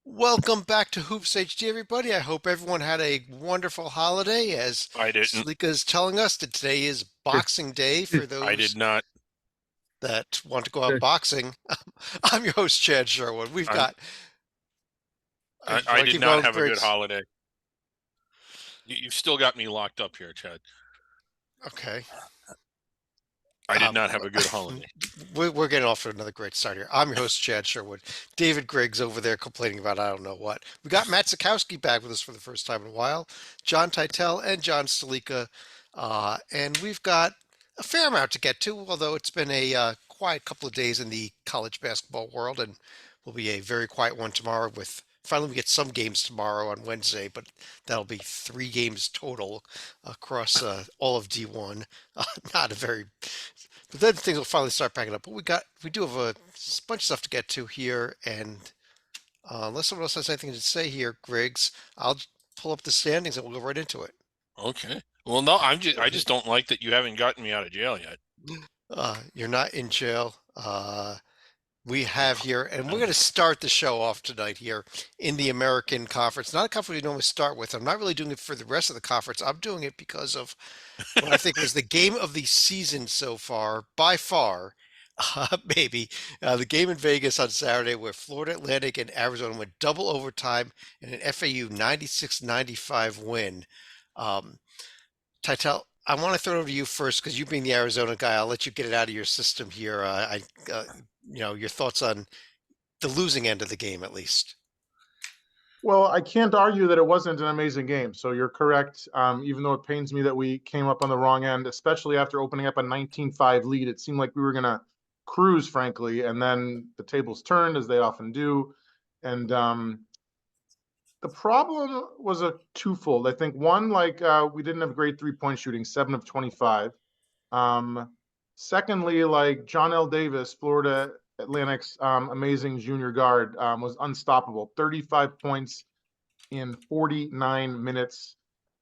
Welcome back to Hoops HD, everybody. I hope everyone had a wonderful holiday. As I didn't. Salika is telling us that today is Boxing Day for I did those not. that want to go out boxing. I'm your host, Chad Sherwood. We've I'm, got, I want to did keep not going, have a good Griggs? holiday. You've still got me locked up here, Chad. Okay. I did Um, not have a good holiday. we're getting off to another great start here. I'm your host, Chad Sherwood. David Griggs over there complaining about I don't know what. We got Matt Sikowski back with us for the first time in a while, John Titel and John Stalika. And we've got a fair amount to get to, although it's been a quiet couple of days in the college basketball world, and will be a very quiet one tomorrow with finally we get some games tomorrow on Wednesday, but that'll be 3 games total across all of D1. Not a very but then things will finally start packing up. But we do have a bunch of stuff to get to here, and unless someone else has anything to say here, Griggs, I'll pull up the standings and we'll go right into it. Okay. Well, no, I just don't like that you haven't gotten me out of jail yet. You're not in jail. We have here, and we're going to start the show off tonight here in the American Conference. Not a conference we normally start with. I'm not really doing it for the rest of the conference. I'm doing it because of what I think was the game of the season so far, by far, maybe. The game in Vegas on Saturday where Florida Atlantic and Arizona went double overtime in an FAU 96-95 win. Um, Titel, I want to throw it over to you first because you being the Arizona guy, I'll let you get it out of your system here. Uh, your thoughts on the losing end of the game, at least. Well, I can't argue that it wasn't an amazing game. So you're correct. Even though it pains me that we came up on the wrong end, especially after opening up a 19-5 lead, it seemed like we were going to cruise, frankly. And then the tables turned, as they often do. And the problem was a twofold. I think one, we didn't have great 3-point shooting, 7 of 25. Um, Secondly, like John L. Davis, Florida Atlantic's amazing junior guard, was unstoppable. 35 points in 49 minutes.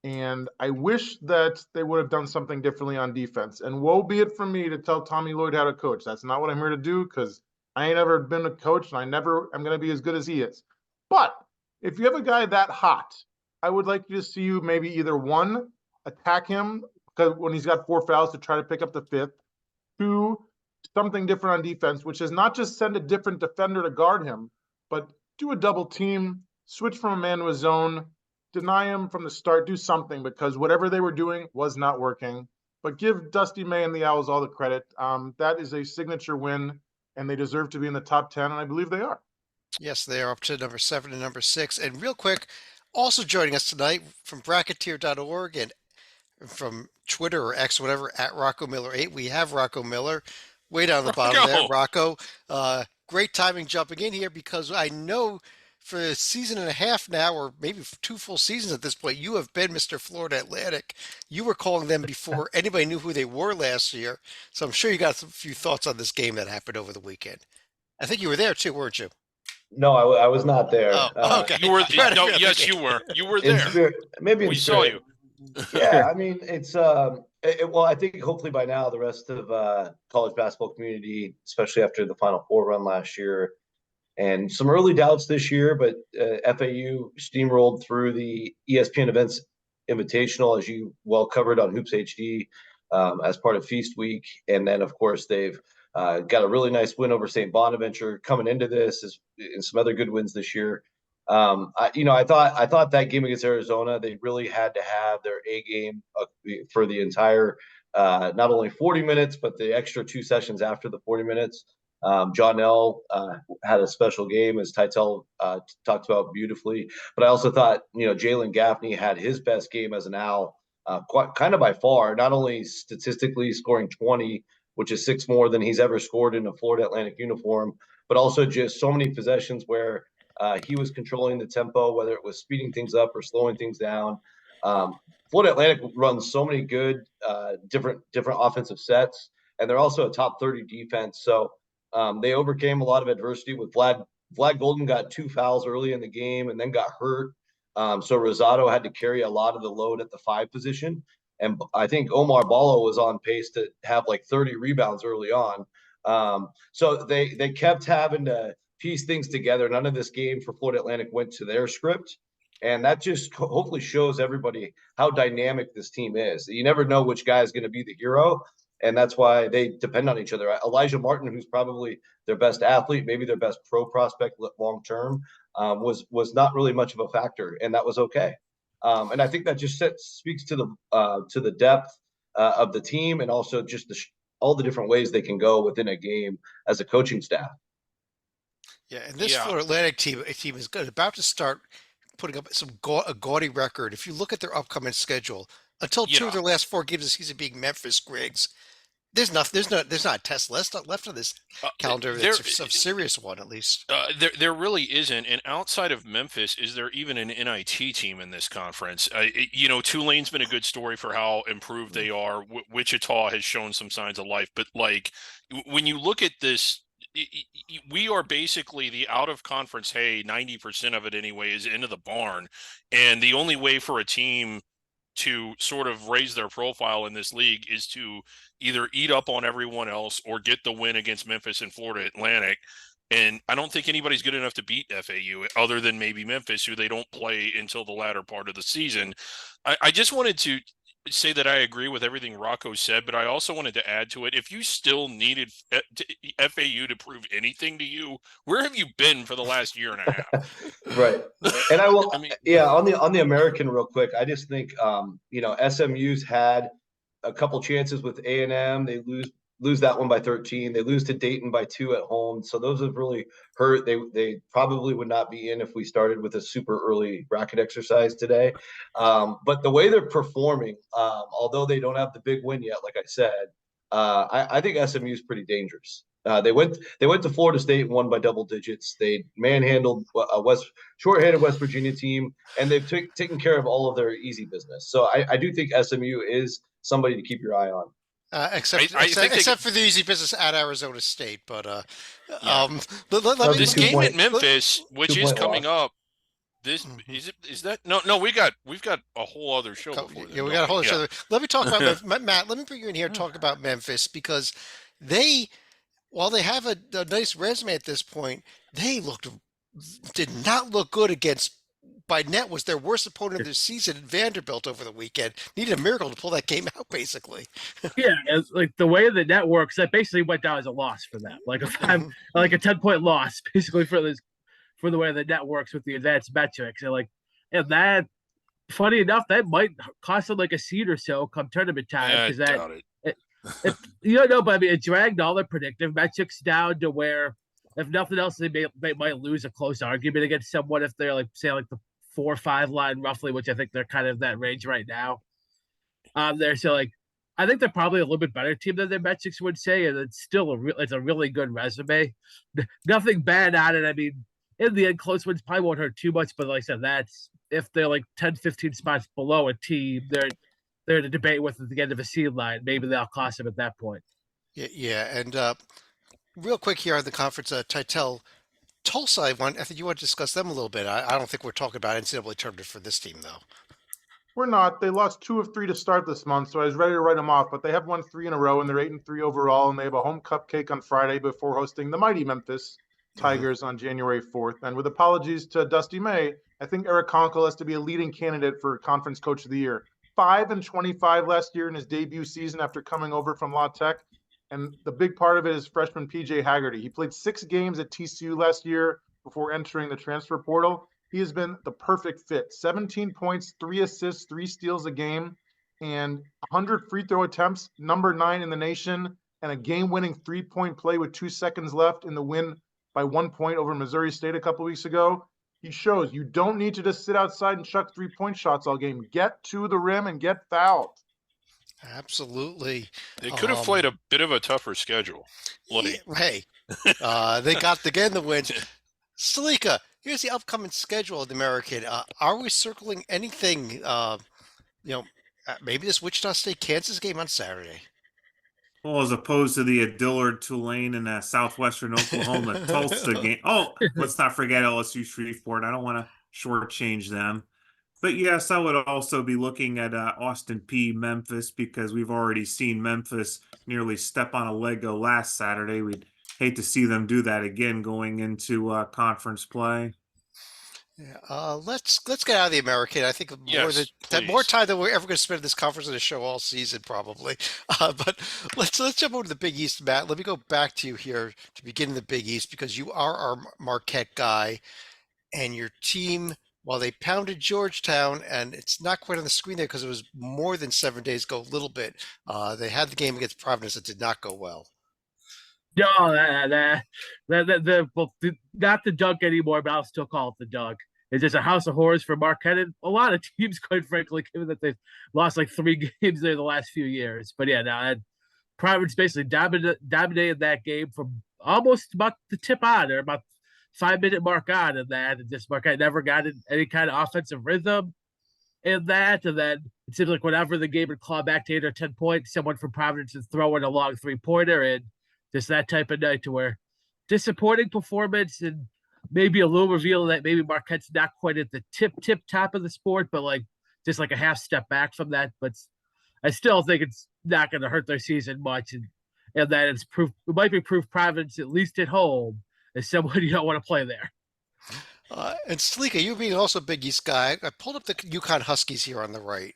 And I wish that they would have done something differently on defense. And woe be it from me to tell Tommy Lloyd how to coach. That's not what I'm here to do because I ain't ever been a coach and I never am going to be as good as he is. But if you have a guy that hot, I would like you to see you maybe either one, attack him because when he's got 4 fouls to try to pick up the fifth, two, something different on defense, which is not just send a different defender to guard him, but do a double team, switch from a man to a zone, deny him from the start, do something because whatever they were doing was not working. But give Dusty May and the Owls all the credit. That is a signature win, and they deserve to be in the top 10, and I believe they are. Yes, they are up to number 7 and number 6. And real quick, also joining us tonight from bracketeer.org and from Twitter or X, whatever, at Rocco Miller 8. We have Rocco Miller way down the bottom there. Go. Rocco, great timing jumping in here because I know for a season and a half now, or maybe 2 full seasons at this point, you have been Mr. Florida Atlantic. You were calling them before anybody knew who they were last year. So I'm sure you got a few thoughts on this game that happened over the weekend. I think you were there too, weren't you? No, I was not there. Oh, okay. You were no, Right, yes, you were. You were In there. spirit, maybe in We saw spirit. you. Yeah, I mean, well, I think hopefully by now the rest of college basketball community, especially after the Final Four run last year, and some early doubts this year, but FAU steamrolled through the ESPN Events Invitational, as you well covered on Hoops HD, as part of Feast Week, and then of course they've got a really nice win over St. Bonaventure coming into this, and some other good wins this year. I thought that game against Arizona, they really had to have their A game for the entire, not only 40 minutes, but the extra 2 sessions after the 40 minutes. John L. Had a special game, as Titel talked about beautifully. But I also thought, Jalen Gaffney had his best game as an Owl, quite kind of by far, not only statistically scoring 20, which is 6 more than he's ever scored in a Florida Atlantic uniform, but also just so many possessions where he was controlling the tempo, whether it was speeding things up or slowing things down. Florida Atlantic runs so many good different offensive sets, and they're also a top 30 defense. So they overcame a lot of adversity with Vlad. Vlad Golden got 2 fouls early in the game and then got hurt. So Rosado had to carry a lot of the load at the 5 position. And I think Omar Ballo was on pace to have like 30 rebounds early on. So they kept having to piece things together. None of this game for Florida Atlantic went to their script. And that just hopefully shows everybody how dynamic this team is. You never know which guy is going to be the hero. And that's why they depend on each other. Elijah Martin, who's probably their best athlete, maybe their best pro prospect long term, was not really much of a factor, and that was okay. And I think that just speaks to the depth of the team, and also just all the different ways they can go within a game as a coaching staff. Yeah, and this Yeah. Florida Atlantic team is good, about to start putting up a gaudy record. If you look at their upcoming schedule, until two of Yeah. their last 4 games of the season being Memphis, Griggs, there's not a test left on this calendar that's a serious one, at least. There really isn't. And outside of Memphis, is there even an NIT team in this conference? Tulane's been a good story for how improved they are. Wichita has shown some signs of life. But, like, when you look at this, we are basically the out-of-conference hay. 90% of it, anyway, is into the barn. And the only way for a team to sort of raise their profile in this league is to either eat up on everyone else or get the win against Memphis and Florida Atlantic. And I don't think anybody's good enough to beat FAU other than maybe Memphis, who they don't play until the latter part of the season. I just wanted to say that I agree with everything Rocco said, but I also wanted to add to it. If you still needed FAU to prove anything to you, where have you been for the last year and a half? Right. And on the American real quick, I just think SMU's had a couple chances with A&M. They lose that one by 13. They lose to Dayton by 2 at home. So those have really hurt. They probably would not be in if we started with a super early bracket exercise today. But the way they're performing, although they don't have the big win yet, like I said, I think SMU is pretty dangerous. They went to Florida State and won by double digits. They manhandled a shorthanded West Virginia team, and they've taken care of all of their easy business. So I do think SMU is somebody to keep your eye on. Except for the easy business at Arizona State, but Yeah. This game at Memphis, which is coming up, this is that no we've got a whole other show before we got a whole other show. Let me talk about Matt. Let me bring you in here and talk about Memphis, because while they have a nice resume at this point, did not look good against. By net was their worst opponent of the season at Vanderbilt over the weekend. Needed a miracle to pull that game out, basically. Yeah, it's like the way the net works, that basically went down as a loss for them, like a 10-point loss, basically for the way the net works with the advanced metrics, and that, funny enough, that might cost them like a seed or so come tournament time, because but I mean, it dragged all their predictive metrics down to where, if nothing else, they might lose a close argument against someone if they're the 4 or 5 line roughly, which I think they're kind of that range right now. So I think they're probably a little bit better team than their metrics would say, and it's still it's a really good resume. Nothing bad on it. I mean, in the end, close wins probably won't hurt too much, but like I said, that's if they're 10, 15 spots below a team, they're in a debate with at the end of a seed line. Maybe they'll cost them at that point. Yeah, and real quick here on the conference, Titel, Tulsa, I think you want to discuss them a little bit. I don't think we're talking about NCAA tournament for this team, though. We're not. They lost 2 of 3 to start this month, so I was ready to write them off. But they have won 3 in a row, and they're 8-3 overall. And they have a home cupcake on Friday before hosting the mighty Memphis Tigers on January 4th. And with apologies to Dusty May, I think Eric Conkle has to be a leading candidate for Conference Coach of the Year. 5-25 last year in his debut season after coming over from La Tech. And the big part of it is freshman PJ Haggerty. He played 6 games at TCU last year before entering the transfer portal. He has been the perfect fit. 17 points, 3 assists, 3 steals a game, and 100 free throw attempts, number 9 in the nation, and a game-winning 3-point play with 2 seconds left in the win by 1 point over Missouri State a couple weeks ago. He shows you don't need to just sit outside and chuck 3-point shots all game. Get to the rim and get fouled. Absolutely. They could have played a bit of a tougher schedule. Hey, they got the wins. Stalika, here's the upcoming schedule of the American. Are we circling anything? Maybe this Wichita State Kansas game on Saturday. Well, as opposed to the Dillard, Tulane, and Southwestern Oklahoma Tulsa game. Oh, let's not forget LSU Shreveport. I don't want to shortchange them. But yes, I would also be looking at Austin P. Memphis, because we've already seen Memphis nearly step on a Lego last Saturday. We'd hate to see them do that again going into conference play. Yeah, let's get out of the American. I think Yes, more please. time than we're ever going to spend in this conference in a show all season, probably. But let's jump over to the Big East, Matt. Let me go back to you here to begin in the Big East because you are our Marquette guy, and your team. While they pounded Georgetown, and it's not quite on the screen there because it was more than 7 days ago, a little bit. They had the game against Providence that did not go well. No, not the dunk anymore, but I'll still call it the dunk. It's just a house of horrors for Marquette and a lot of teams, quite frankly, given that they've lost like 3 games there the last few years. But yeah, now Providence basically dominated that game from almost about the tip on, or about 5 minute mark on, and that, and just Marquette never got in any kind of offensive rhythm in that. And then it seems like whenever the game would claw back to 8 or 10 points, someone from Providence would throw in a long 3-pointer, and just that type of night to where disappointing performance and maybe a little reveal that maybe Marquette's not quite at the tip top of the sport, but like just like a half step back from that. But I still think it's not going to hurt their season much, and that it's proof. It might be proof Providence, at least at home, is someone you don't want to play there. And Salika, you being also a Big East guy, I pulled up the UConn Huskies here on the right.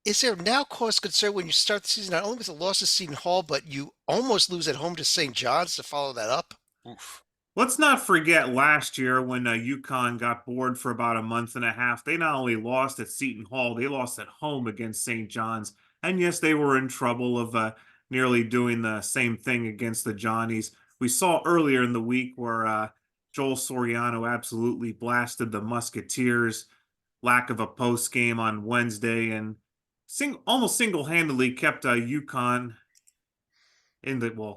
Is there now cause concern when you start the season, not only with the loss of Seton Hall, but you almost lose at home to St. John's to follow that up? Oof. Let's not forget last year when UConn got bored for about a month and a half. They not only lost at Seton Hall, they lost at home against St. John's. And yes, they were in trouble of nearly doing the same thing against the Johnnies. We saw earlier in the week where Joel Soriano absolutely blasted the Musketeers, lack of a post game on Wednesday, and almost single-handedly kept UConn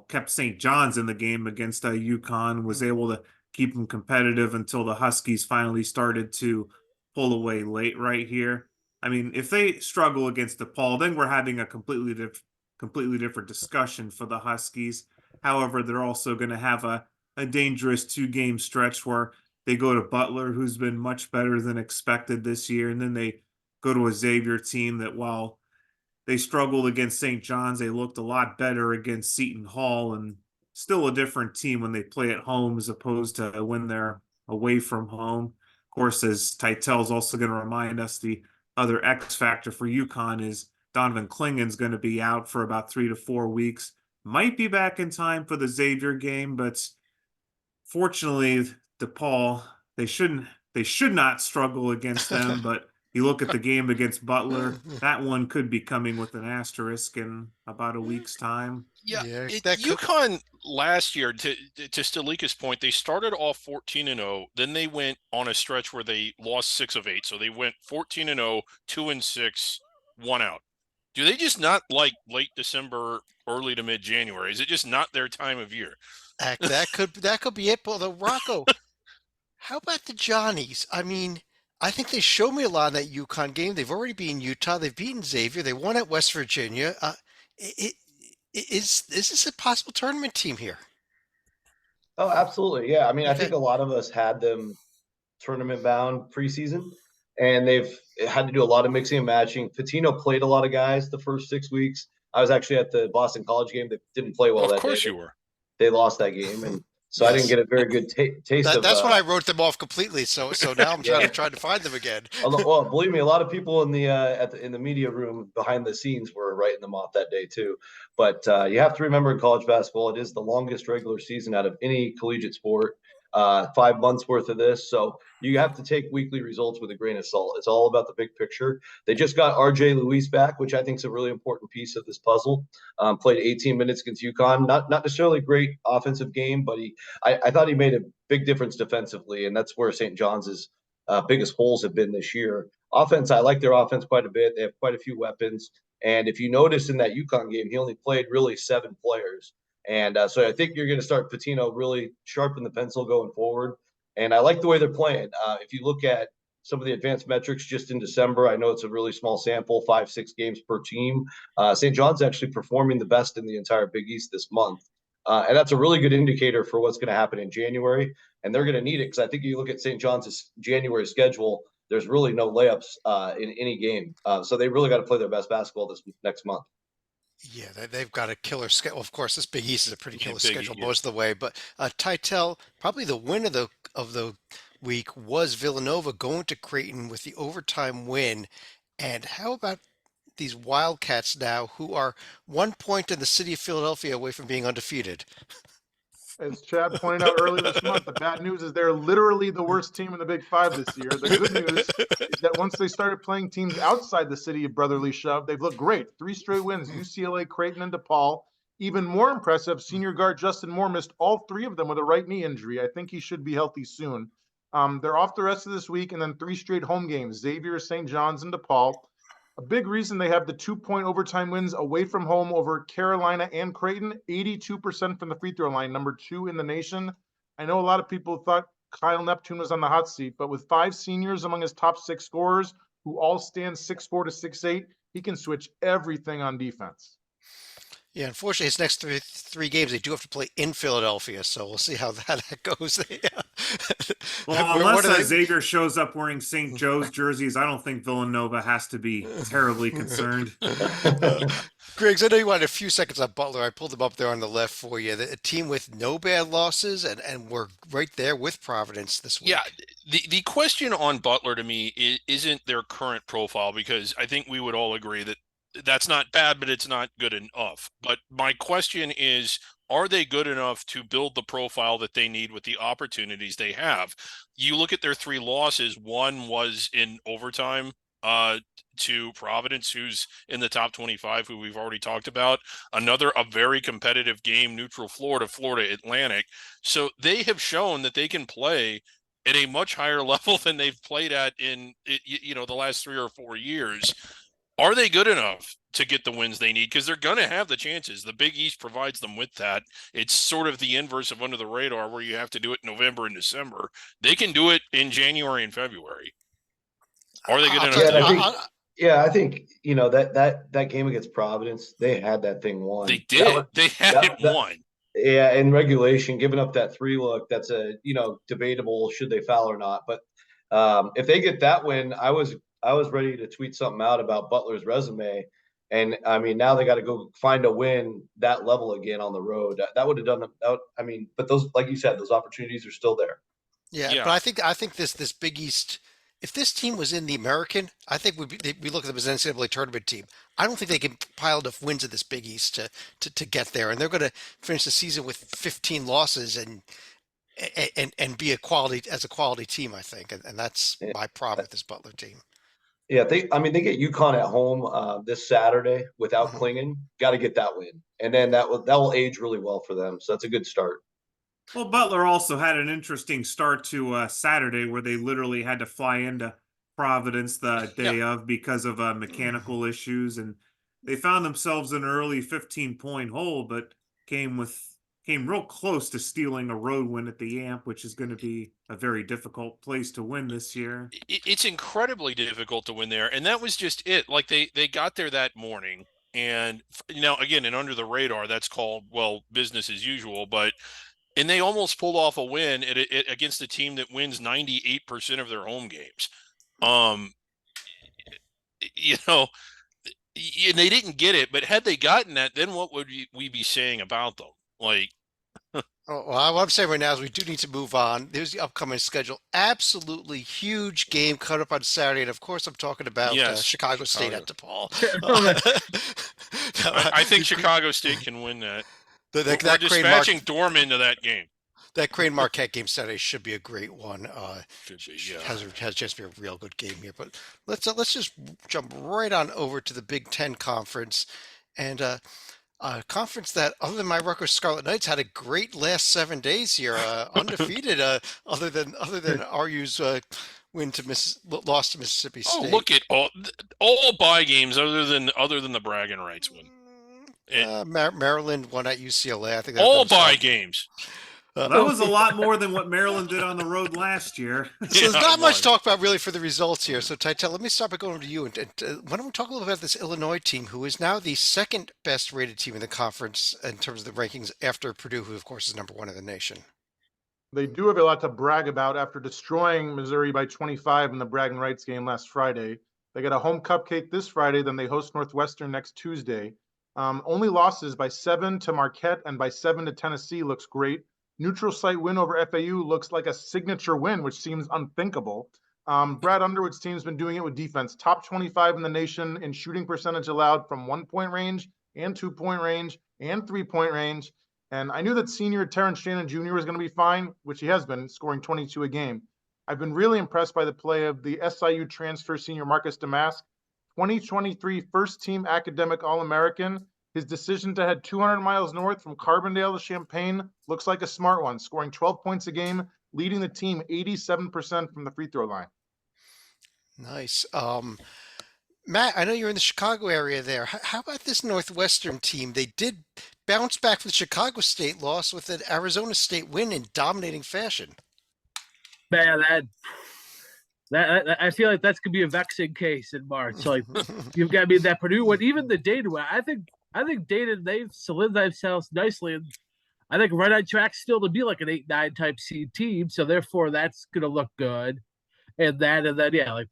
kept St. John's in the game against UConn, was able to keep them competitive until the Huskies finally started to pull away late right here. I mean, if they struggle against DePaul, then we're having a completely different discussion for the Huskies. However, they're also going to have a dangerous 2-game stretch where they go to Butler, who's been much better than expected this year, and then they go to a Xavier team that, while they struggled against St. John's, they looked a lot better against Seton Hall, and still a different team when they play at home as opposed to when they're away from home. Of course, as Titel's also going to remind us, the other X factor for UConn is Donovan Klingen's going to be out for about 3 to 4 weeks. Might be back in time for the Xavier game, but fortunately, DePaul, they should not struggle against them, but you look at the game against Butler, that one could be coming with an asterisk in about a week's time. Yeah, that could... UConn last year, to Stalika's point, they started off 14-0. Then they went on a stretch where they lost 6 of 8. So they went 14-0, 2-6, 1 out. Do they just not like late December, early to mid January? Is it just not their time of year? That could be it. Although Rocco, how about the Johnnies? I mean, I think they showed me a lot in that UConn game. They've already beaten Utah. They've beaten Xavier. They won at West Virginia. Is this a possible tournament team here? Oh, absolutely. Yeah. I mean, I Okay. think a lot of us had them tournament bound preseason, and they've had to do a lot of mixing and matching. Patino played a lot of guys the first 6 weeks. I was actually at the Boston College game. They didn't play well Of that course day. you were. They lost that game, and so I didn't Yes. get a very good taste of. That's when I wrote them off completely. So now I'm trying to find them again. Well, believe me, a lot of people in the in the media room behind the scenes were writing them off that day too. But you have to remember, in college basketball, it is the longest regular season out of any collegiate sport. 5 months worth of this, so you have to take weekly results with a grain of salt. It's all about the big picture. They just got RJ Luis back, which I think is a really important piece of this puzzle. Played 18 minutes against UConn. Not necessarily a great offensive game, but I thought he made a big difference defensively, and that's where St. John's biggest holes have been this year. Offense, I like their offense quite a bit. They have quite a few weapons. And if you notice in that UConn game, he only played really 7 players. And so I think you're going to start Patino really sharpen the pencil going forward. And I like the way they're playing. If you look at some of the advanced metrics just in December, I know it's a really small sample, 5-6 games per team. St. John's actually performing the best in the entire Big East this month. And that's a really good indicator for what's going to happen in January. And they're going to need it, because I think you look at St. John's January schedule, there's really no layups in any game. So they really got to play their best basketball this next month. Yeah, they've got a killer schedule. Of course, this Big East is a pretty Yeah, killer Biggie, schedule yeah. most of the way. But Titel, probably the win of the week was Villanova going to Creighton with the overtime win. And how about these Wildcats now, who are 1 point in the city of Philadelphia away from being undefeated? As Chad pointed out earlier this month, the bad news is they're literally the worst team in the Big Five this year. The good news is that once they started playing teams outside the city of brotherly shove, they've looked great. 3 straight wins: UCLA, Creighton, and DePaul. Even more impressive, senior guard Justin Moore missed all 3 of them with a right knee injury. I think he should be healthy soon. They're off the rest of this week, and then 3 straight home games: Xavier, St. John's, and DePaul. A big reason they have the 2 point overtime wins away from home over Carolina and Creighton, 82% from the free throw line, #2 in the nation. I know a lot of people thought Kyle Neptune was on the hot seat, but with 5 seniors among his top 6 scorers, who all stand 6'4" to 6'8", he can switch everything on defense. Yeah, unfortunately, his next three games they do have to play in Philadelphia, so we'll see how that goes. Well, What unless are they? Xavier shows up wearing St. Joe's jerseys, I don't think Villanova has to be terribly concerned. Griggs, I know you wanted a few seconds on Butler. I pulled them up there on the left for you. A team with no bad losses, and we're right there with Providence this week. Yeah, the question on Butler to me isn't their current profile, because I think we would all agree that that's not bad, but it's not good enough. But my question is, are they good enough to build the profile that they need with the opportunities they have? You look at their 3 losses, one was in overtime to Providence, who's in the top 25, who we've already talked about. Another, a very competitive game, neutral Florida Atlantic. So they have shown that they can play at a much higher level than they've played at in the last 3 or 4 years. Are they good enough to get the wins they need? Because they're going to have the chances. The Big East provides them with that. It's sort of the inverse of under the radar, where you have to do it in November and December. They can do it in January and February. Are they good enough? Yeah, I think that game against Providence, they had that thing won. They did. They had it won. Yeah, in regulation, giving up that 3 look, that's a debatable should they foul or not. But if they get that win, I was ready to tweet something out about Butler's resume. And I mean, now they got to go find a win that level again on the road. That would have done but those, like you said, those opportunities are still there. Yeah, but I think this Big East, if this team was in the American, I think we look at them as an NCAA tournament team. I don't think they can pile enough wins at this Big East to get there, and they're going to finish the season with 15 losses and be a quality team, I think, and that's my problem with this Butler team. Yeah, they get UConn at home this Saturday without Klingon. Got to get that win, and then that will age really well for them. So that's a good start. Well, Butler also had an interesting start to Saturday, where they literally had to fly into Providence the day of because of mechanical issues, and they found themselves in an early 15-point hole, but came real close to stealing a road win at the Amp, which is going to be a very difficult place to win this year. It's incredibly difficult to win there, and that was just it. Like they got there that morning, and again, and under the radar, that's called, well, business as usual. And they almost pulled off a win against a team that wins 98% of their home games. And they didn't get it, but had they gotten that, then what would we be saying about them? Like, well, what I'm saying right now is we do need to move on. There's the upcoming schedule. Absolutely huge game cut up on Saturday. And of course, I'm talking about Chicago State at DePaul. I think Chicago State can win that. We're dispatching Dorm into that game. That Crane Marquette game Saturday should be a great one. Has just been a real good game here. But let's just jump right on over to the Big Ten Conference, and a conference that, other than my Rutgers Scarlet Knights, had a great last 7 days here, undefeated. Other than RU's win to loss to Mississippi State. Oh, look at all bye games other than the bragging rights win. Maryland won at UCLA. I think all bye games. That was a lot more than what Maryland did on the road last year. So there's not much to talk about really for the results here. So Titel, let me start by going to you. And why don't we talk a little about this Illinois team, who is now the second best rated team in the conference in terms of the rankings after Purdue, who of course is #1 in the nation. They do have a lot to brag about after destroying Missouri by 25 in the bragging rights game last Friday. They got a home cupcake this Friday, then they host Northwestern next Tuesday. Only losses by 7 to Marquette and by 7 to Tennessee looks great. Neutral site win over FAU looks like a signature win, which seems unthinkable. Brad Underwood's team's been doing it with defense. Top 25 in the nation in shooting percentage allowed from 1-point range and 2-point range and 3-point range. And I knew that senior Terrence Shannon Jr. was going to be fine, which he has been, scoring 22 a game. I've been really impressed by the play of the SIU transfer senior Marcus Damask, 2023 first team academic All-American. His decision to head 200 miles north from Carbondale to Champaign looks like a smart one, scoring 12 points a game, leading the team 87% from the free throw line. Nice. Matt, I know you're in the Chicago area there. How about this Northwestern team? They did bounce back from the Chicago State loss with an Arizona State win in dominating fashion. Man, that I feel like that's gonna be a vexing case in March. Like you've got me that Purdue one, even the Dayton one. I think Dayton, they've solidified themselves nicely, and I think right on track still to be like an 8-9 type seed team. So therefore, that's gonna look good. And then yeah, like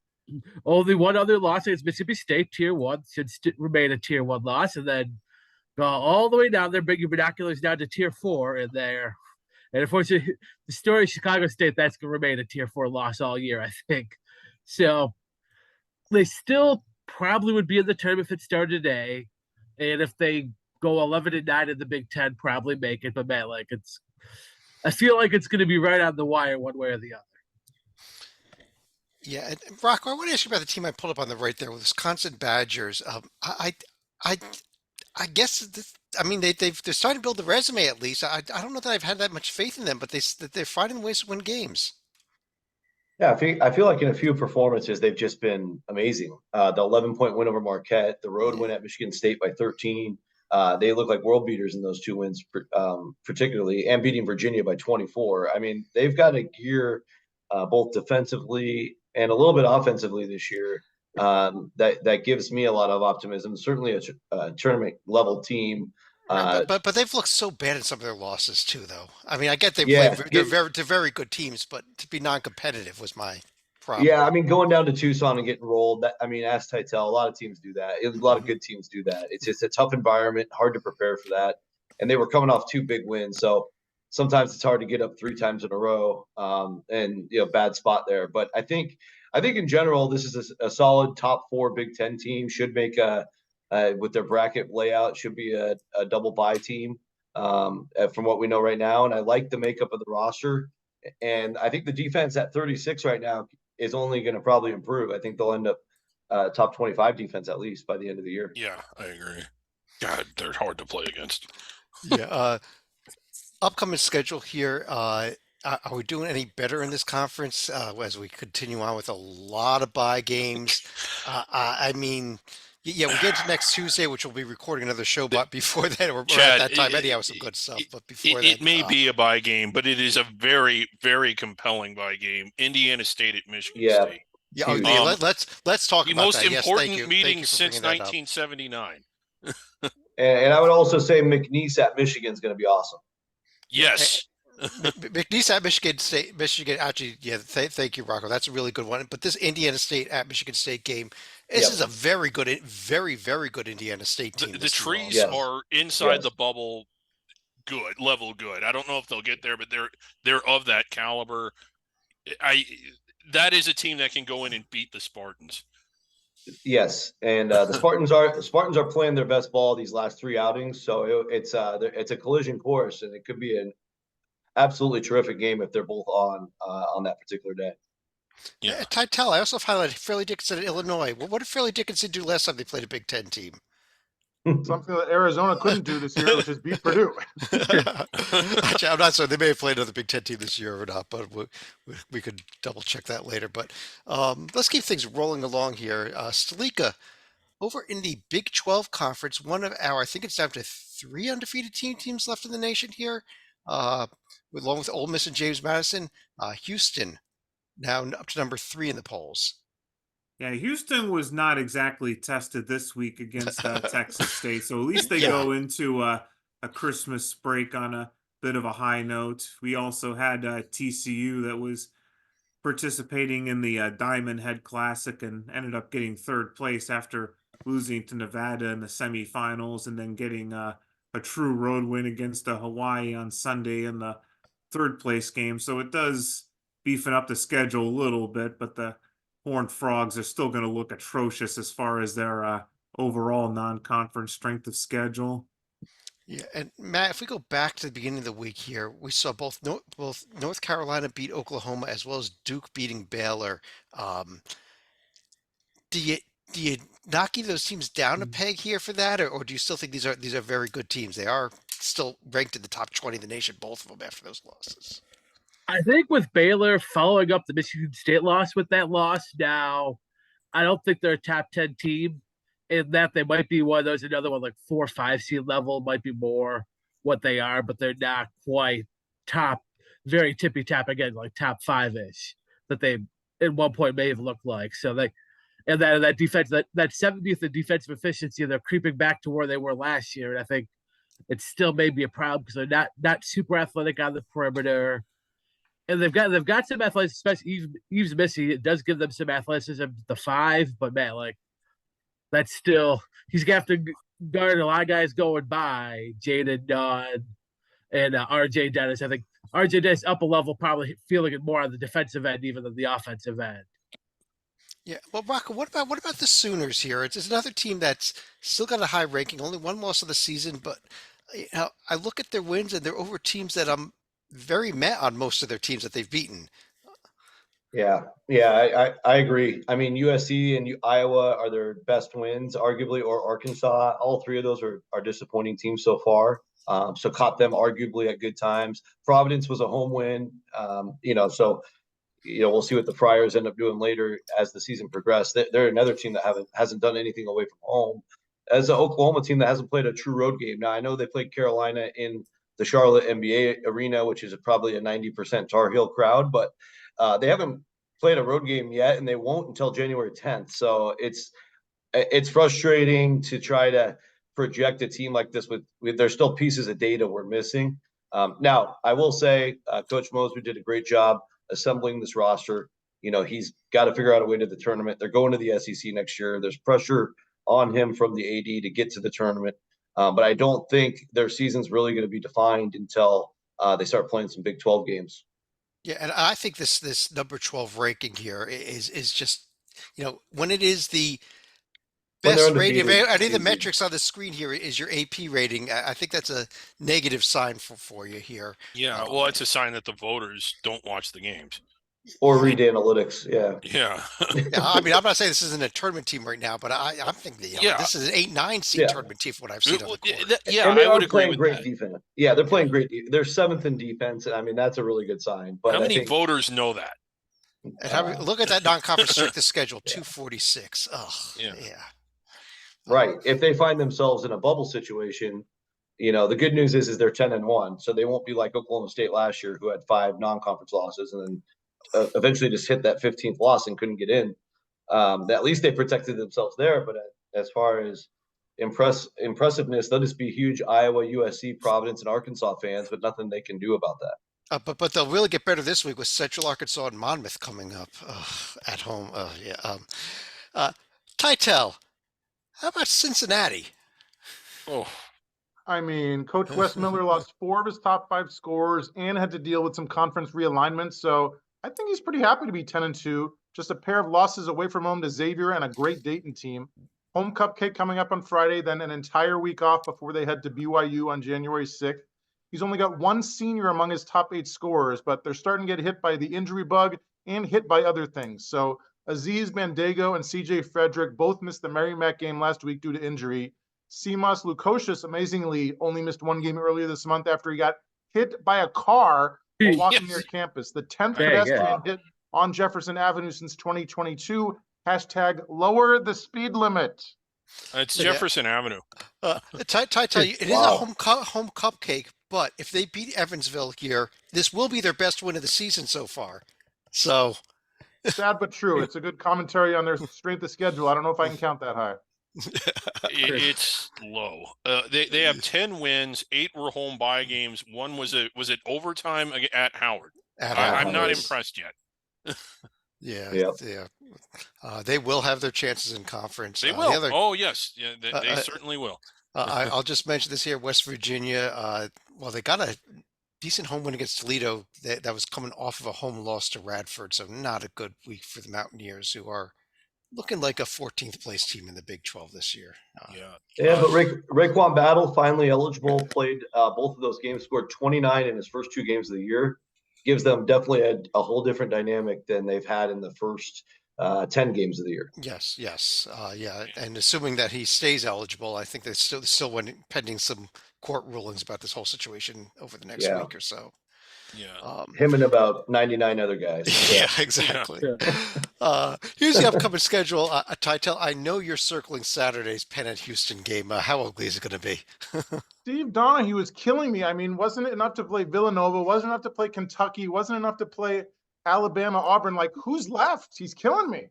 only one other loss against Mississippi State, Tier 1, should remain a Tier 1 loss, and then go all the way down there, bring your binoculars down to Tier 4 in there. And unfortunately, the story of Chicago State, that's going to remain a Tier 4 loss all year, I think. So they still probably would be in the tournament if it started today. And if they go 11-9 in the Big Ten, probably make it. But man, like I feel like it's going to be right on the wire one way or the other. Yeah, and Rocco, I want to ask you about the team I pulled up on the right there, Wisconsin Badgers. I guess I mean they're starting to build the resume at least. I don't know that I've had that much faith in them, but they're finding ways to win games. Yeah, I feel like in a few performances they've just been amazing. The 11-point win over Marquette, the road win at Michigan State by 13. They look like world beaters in those two wins, particularly, and beating Virginia by 24. I mean, they've got a gear both defensively and a little bit offensively this year that gives me a lot of optimism. Certainly a tournament level team. But they've looked so bad in some of their losses too, though. I mean, I get they're very good teams, but to be non-competitive was my problem. Yeah, I mean, going down to Tucson and getting rolled. Ask Titel. A lot of teams do that. A lot of good teams do that. It's just a tough environment, hard to prepare for that. And they were coming off 2 big wins, so sometimes it's hard to get up 3 times in a row. And bad spot there. But I think in general, this is a solid top 4 Big Ten team. Should make with their bracket layout, should be a double bye team from what we know right now. And I like the makeup of the roster. And I think the defense at 36 right now is only going to probably improve. I think they'll end up top 25 defense at least by the end of the year. Yeah, I agree. God, they're hard to play against. Yeah. Upcoming schedule here. Are we doing any better in this conference as we continue on with a lot of bye games? I mean, yeah, we get to next Tuesday, which we'll be recording another show. But before that, we're Chad, at that time anyhow with some good stuff. But before it may be a bye game, but it is a very, very compelling bye game. Indiana State at Michigan State. Yeah, let's talk the about most that. important meeting since 1979. And I would also say McNeese at Michigan is going to be awesome. Yes. McNeese at Michigan State. Michigan, actually, yeah. Thank you, Rocco. That's a really good one. But this Indiana State at Michigan State game, this is a very good, very, very good Indiana State team. The trees are inside the bubble. Good level, good. I don't know if they'll get there, but they're of that caliber. That is a team that can go in and beat the Spartans. Yes, and the Spartans are playing their best ball these last 3 outings, so it's a collision course, and it could be an absolutely terrific game if they're both on that particular day. Yeah, Titel, I also highlighted Fairleigh Dickinson at Illinois. Well, what did Fairleigh Dickinson do last time they played a Big Ten team? Something that Arizona couldn't do this year, which is beat Purdue. Actually, I'm not sure. They may have played another Big Ten team this year or not, but we could double check that later. But let's keep things rolling along here. Stalika, over in the Big 12 Conference, one of I think it's down to 3 undefeated teams left in the nation here, along with Ole Miss and James Madison. Houston now up to number 3 in the polls. Yeah, Houston was not exactly tested this week against Texas State, so at least they go into a Christmas break on a bit of a high note. We also had TCU that was participating in the Diamond Head Classic and ended up getting 3rd place after losing to Nevada in the semifinals and then getting a true road win against Hawaii on Sunday in the third place game. So it does beefing up the schedule a little bit, but the Horned Frogs are still going to look atrocious as far as their overall non-conference strength of schedule. Yeah, and Matt, if we go back to the beginning of the week here, we saw both North Carolina beat Oklahoma as well as Duke beating Baylor. Um, do you do you knock either of those teams down a peg here for that, or do you still think these are very good teams? They are still ranked in the top 20 of the nation, both of them after those losses. I think with Baylor following up the Michigan State loss with that loss, now I don't think they're a top 10 team. In that they might be one of those, another one like 4 or 5 seed level, might be more what they are, but they're not quite top, very tippy top again, like top 5-ish that they at one point may have looked like. So they, and that defense, that 70th in defensive efficiency, they're creeping back to where they were last year. And I think it still may be a problem because they're not super athletic on the perimeter. And they've got some athletics, especially Eves Missy. It does give them some athleticism at the 5, but man, like that's still, he's gonna have to guard a lot of guys going by Jaden Dunn and RJ Dennis. I think RJ Dennis up a level, probably feeling it more on the defensive end even than the offensive end. Yeah, well, Rocco, what about the Sooners here? It's another team that's still got a high ranking, only one loss of the season, but I look at their wins and they're over teams that I'm very met on most of their teams that they've beaten. Yeah, I agree. I mean, USC and Iowa are their best wins, arguably, or Arkansas. All three of those are disappointing teams so far. So caught them arguably at good times. Providence was a home win. So we'll see what the Friars end up doing later as the season progresses. They're another team that hasn't done anything away from home. As an Oklahoma team that hasn't played a true road game. Now I know they played Carolina in the Charlotte NBA arena, which is probably a 90% Tar Heel crowd, but they haven't played a road game yet, and they won't until January 10th. So it's frustrating to try to project a team like this with there's still pieces of data we're missing. Now, I will say Coach Mosby did a great job assembling this roster. He's got to figure out a way to the tournament. They're going to the SEC next year. There's pressure on him from the AD to get to the tournament. But I don't think their season's really going to be defined until they start playing some Big 12 games. Yeah, and I think this number 12 ranking here is just, when it is the best rating of any of the metrics on the screen here is your AP rating. I think that's a negative sign for you here. Yeah, well, it's a sign that the voters don't watch the games. Or read analytics, yeah. Yeah. Yeah, I mean, I'm not saying this isn't a tournament team right now, but I'm thinking this is an 8-9 seed tournament team from what I've seen on the court. And I would agree with great defense. Yeah, they're playing great defense. They're 7th in defense. I mean, that's a really good sign. But how many voters know that? And look at that non-conference strength of schedule, 246. Oh, yeah. Right. If they find themselves in a bubble situation, the good news is they're 10-1, so they won't be like Oklahoma State last year, who had 5 non-conference losses and then eventually just hit that 15th loss and couldn't get in. At least they protected themselves there. But as far as impressiveness, they'll just be huge Iowa, USC, Providence, and Arkansas fans, but nothing they can do about that. But they'll really get better this week with Central Arkansas and Monmouth coming up at home. Titel, how about Cincinnati? Oh, I mean, Coach Wes Miller lost 4 of his top 5 scorers and had to deal with some conference realignments. So I think he's pretty happy to be 10-2. Just a pair of losses away from home to Xavier and a great Dayton team. Home cupcake coming up on Friday, then an entire week off before they head to BYU on January 6th. He's only got 1 senior among his top 8 scorers, but they're starting to get hit by the injury bug and hit by other things. So Aziz Mandego and CJ Frederick both missed the Merrimack game last week due to injury. Simas Lukosius, amazingly, only missed 1 game earlier this month after he got hit by a car while walking near campus. The 10th pedestrian hit on Jefferson Avenue since 2022. Hashtag lower the speed limit. It's Jefferson Avenue. Tell you, it is a home cupcake, but if they beat Evansville here, this will be their best win of the season so far. So sad but true. It's a good commentary on their strength of schedule. I don't know if I can count that high. It's low. They have 10 wins, 8 were home bye games. 1 was it overtime at Howard. I'm not impressed yet. Yeah. They will have their chances in conference. They The will. other, Oh yes, yeah, they uh, certainly will. I'll just mention this here: West Virginia. Well, they got a decent home win against Toledo. That was coming off of a home loss to Radford, so not a good week for the Mountaineers, who are looking like a 14th place team in the Big 12 this year. Yeah. Yeah, but Raekwon Battle finally eligible, played both of those games, scored 29 in his first 2 games of the year. Gives them definitely a whole different dynamic than they've had in the first 10 games of the year. Yes, yes, yeah, and assuming that he stays eligible, I think there's still pending some court rulings about this whole situation over the next Yeah. week or so. Yeah. Him and about 99 other guys. Yeah, exactly. Here's the upcoming schedule. Titel, I know you're circling Saturday's Penn at Houston game. How ugly is it going to be? Steve Donahue was killing me. I mean, wasn't it enough to play Villanova? Wasn't enough to play Kentucky? Wasn't enough to play Alabama, Auburn? Like, who's left? He's killing me.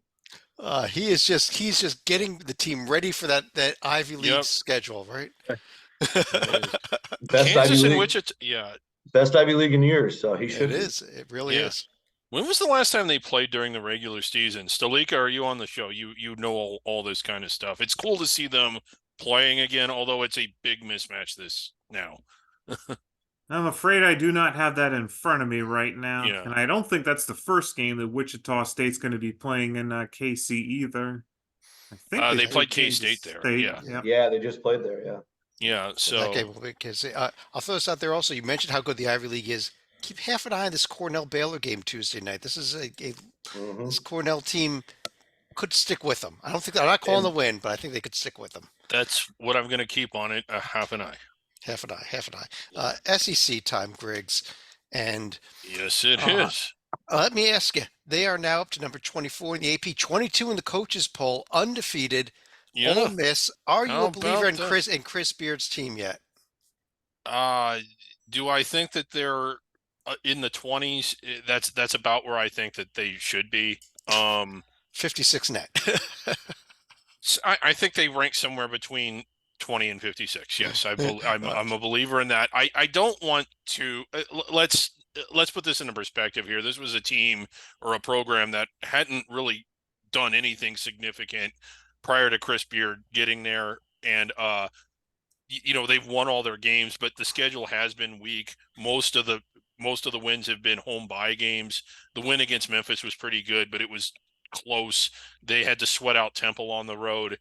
He's just getting the team ready for that Ivy League schedule, right? Best Kansas Ivy and League, Wichita. Yeah. best Ivy League in years. So he should. It is. It really Yeah. is. When was the last time they played during the regular season? Stalika, are you on the show? You know all this kind of stuff. It's cool to see them playing again, although it's a big mismatch this now. I'm afraid I do not have that in front of me right now. Yeah. And I don't think that's the first game that Wichita State's going to be playing in KC either. I think They played Kansas K-State there. State. Yeah. Yep. Yeah, they just played there. Yeah. Yeah. So That game will be because I'll throw this out there also. You mentioned how good the Ivy League is. Keep half an eye on this Cornell Baylor game Tuesday night. This is this Cornell team could stick with them. I'm not calling the win, but I think they could stick with them. that's what I'm going to keep on it. Half an eye. Half an eye. SEC time, Griggs, and Yes, it is. let me ask you: they are now up to number 24 in the AP, 22 in the coaches poll, undefeated. Yeah. Ole Miss. Are you How a believer in about that? Chris Beard's team yet? Do I think that they're in the 20s? That's about where I think that they should be. 56 net. I think they rank somewhere between 20 and 56. Yes, I'm a believer in that. I don't want to let's put this into perspective here. This was a team or a program that hadn't really done anything significant prior to Chris Beard getting there, and they've won all their games, but the schedule has been weak. Most of the wins have been home bye games. The win against Memphis was pretty good, but it was close. They had to sweat out Temple on the road.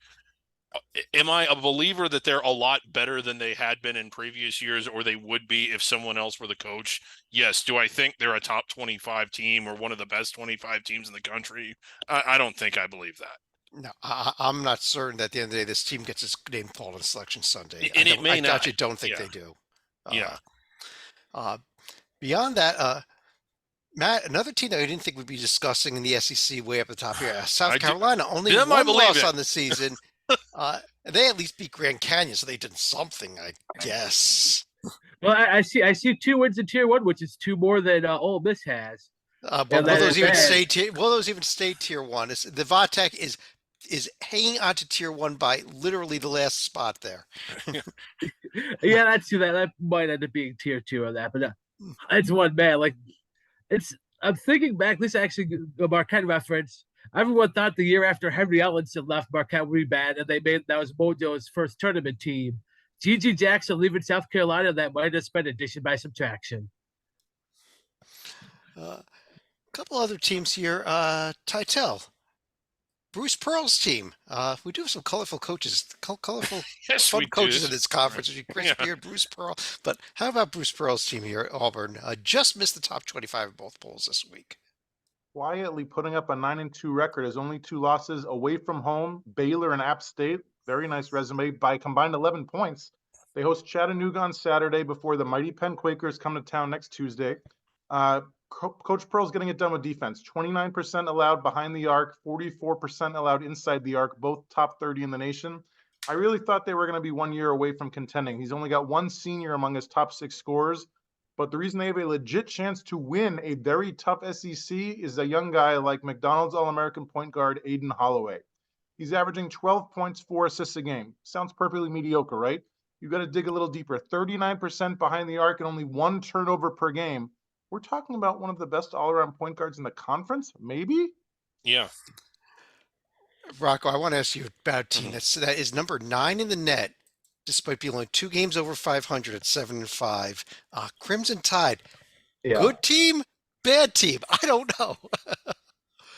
Am I a believer that they're a lot better than they had been in previous years, or they would be if someone else were the coach? Yes. Do I think they're a top 25 team or one of the best 25 teams in the country? I don't think I believe that. No, I'm not certain that at the end of the day this team gets its name called on Selection Sunday. And it may I not. actually don't think Yeah. they do. Yeah. Beyond that, Matt, another team that we didn't think we'd be discussing in the SEC way up the top here, South Carolina, only Them I one believe loss in. on the season. They at least beat Grand Canyon, so they did something, I guess. Well, I see 2 wins in Tier 1, which is 2 more than Ole Miss has. But Yeah, will that those is even bad. stay tier? Will those even stay Tier 1? The Vatek is hanging on to Tier 1 by literally the last spot there. Yeah, that's true. That might end up being Tier 2 of that, but it's one man. Like I'm thinking back. This actually a Marquette reference. Everyone thought the year after Henry Ellenson left, Marquette would be bad, and that was Mojo's first tournament team. G.G. Jackson leaving South Carolina, that might have been addition by subtraction. A couple other teams here. Titel, Bruce Pearl's team. We do have some colorful coaches, colorful Yes, fun we coaches do. in this conference. Chris Beard, Bruce Pearl. But how about Bruce Pearl's team here at Auburn? Just missed the top 25 in both polls this week. Quietly putting up a 9-2 record, has only 2 losses away from home, Baylor and App State. Very nice resume by combined 11 points. They host Chattanooga on Saturday before the mighty Penn Quakers come to town next Tuesday. Coach Pearl's getting it done with defense. 29% allowed behind the arc, 44% allowed inside the arc, both top 30 in the nation. I really thought they were going to be 1 year away from contending. He's only got 1 senior among his top 6 scorers. But the reason they have a legit chance to win a very tough SEC is a young guy like McDonald's All-American point guard Aiden Holloway. He's averaging 12 points, 4 assists a game. Sounds perfectly mediocre, right? You got to dig a little deeper. 39% behind the arc and only 1 turnover per game. We're talking about one of the best all-around point guards in the conference, maybe? Yeah. Rocco, I want to ask you about a team Mhm. that is number 9 in the net, despite being only 2 games over 500 at 7-5. Crimson Tide, Yeah. good team, bad team. I don't know.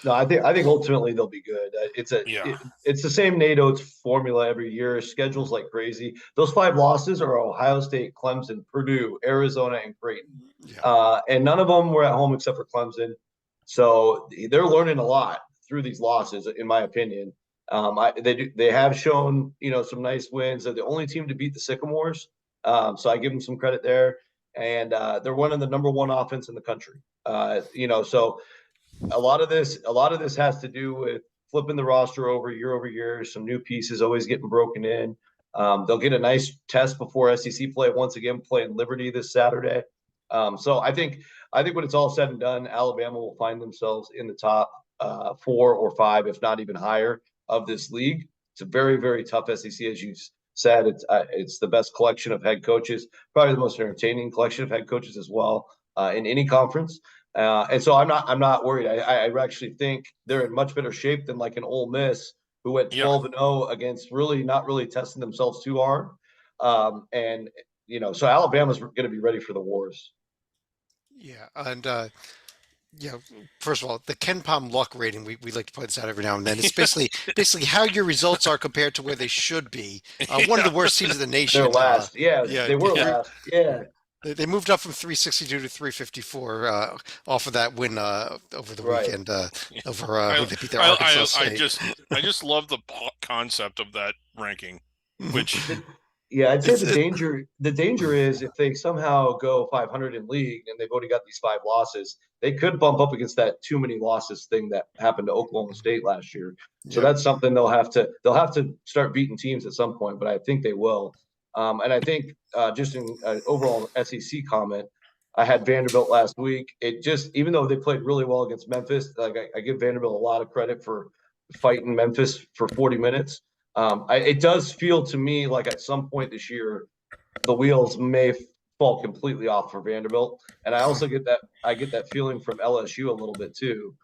No, I think ultimately they'll be good. Yeah. It's the same NATO formula every year. Schedules like crazy. Those 5 losses are Ohio State, Clemson, Purdue, Arizona, and Creighton. Yeah, And none of them were at home except for Clemson. So they're learning a lot through these losses, in my opinion. They have shown some nice wins. They're the only team to beat the Sycamores, so I give them some credit there. And they're one of the number one offense in the country. So a lot of this has to do with flipping the roster over year, some new pieces always getting broken in. They'll get a nice test before SEC play once again, playing Liberty this Saturday. So I think when it's all said and done, Alabama will find themselves in the top 4 or 5, if not even higher, of this league. It's a very, very tough SEC, as you said. It's the best collection of head coaches, probably the most entertaining collection of head coaches as well in any conference. And so I'm not worried. I actually think they're in much better shape than like an Ole Miss who went Yeah. 12-0 against really not really testing themselves too hard. And so Alabama's going to be ready for the wars. yeah, and yeah. First of all, the Ken Palm luck rating, we like to point this out every now and then. It's basically how your results are compared to where they should be. One of the worst teams in the They're nation. last. Yeah, Yeah, they were three, last. Yeah, they moved up from 362 to 354 off of that win over the right. weekend over I, who they beat their Arkansas State. I just love the concept of that ranking, which Yeah, I'd say It's the it, danger is if they somehow go 500 in league and they've already got these 5 losses, they could bump up against that too many losses thing that happened to Oklahoma State last year. So yeah. that's something they'll have to start beating teams at some point, but I think they will. And I think just in overall SEC comment, I had Vanderbilt last week. It just even though they played really well against Memphis, like I give Vanderbilt a lot of credit for fighting Memphis for 40 minutes. It does feel to me like at some point this year, the wheels may fall completely off for Vanderbilt, and I also get that feeling from LSU a little bit too.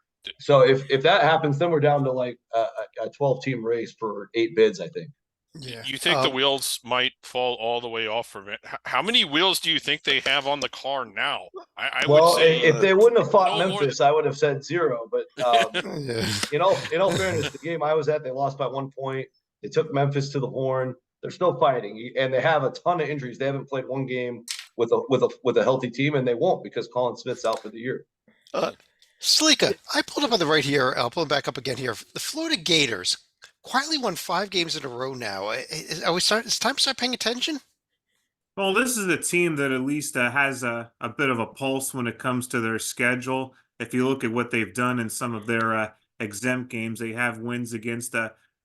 So if that happens, then we're down to like a 12-team race for 8 bids, I think. Yeah. you think the wheels might fall all the way off for how many wheels do you think they have on the car now? I would Well, say if they wouldn't have fought no more than Memphis, I would have said 0. But Yeah. in all fairness, the game I was at, they lost by 1 point. They took Memphis to the horn. They're still fighting, and they have a ton of injuries. They haven't played one game with a healthy team, and they won't because Colin Smith's out for the year. Uh, Slika, I pulled up on the right here. I'll pull it back up again here. The Florida Gators quietly won 5 games in a row now. It's time to start paying attention? Well, this is a team that at least has a bit of a pulse when it comes to their schedule. If you look at what they've done in some of their exempt games, they have wins against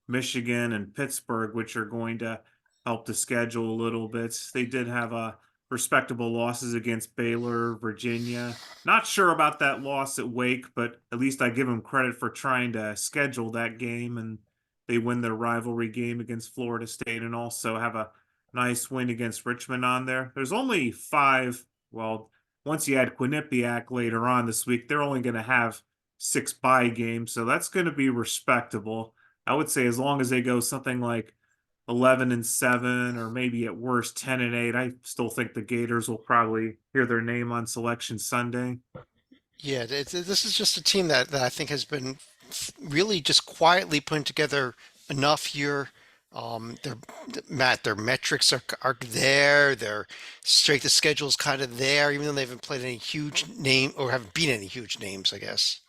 Michigan and Pittsburgh, which are going to help the schedule a little bit. They did have respectable losses against Baylor, Virginia. Not sure about that loss at Wake, but at least I give them credit for trying to schedule that game, and they win their rivalry game against Florida State and also have a nice win against Richmond on there. There's only 5. Well, once you add Quinnipiac later on this week, they're only going to have 6 bye games. So that's going to be respectable. I would say as long as they go something like 11-7 or maybe at worst 10-8, I still think the Gators will probably hear their name on Selection Sunday. Yeah, this is just a team that I think has been really just quietly putting together enough here. Their their metrics are there. Their strength of schedule is kind of there, even though they haven't played any huge name or haven't beat any huge names, I guess.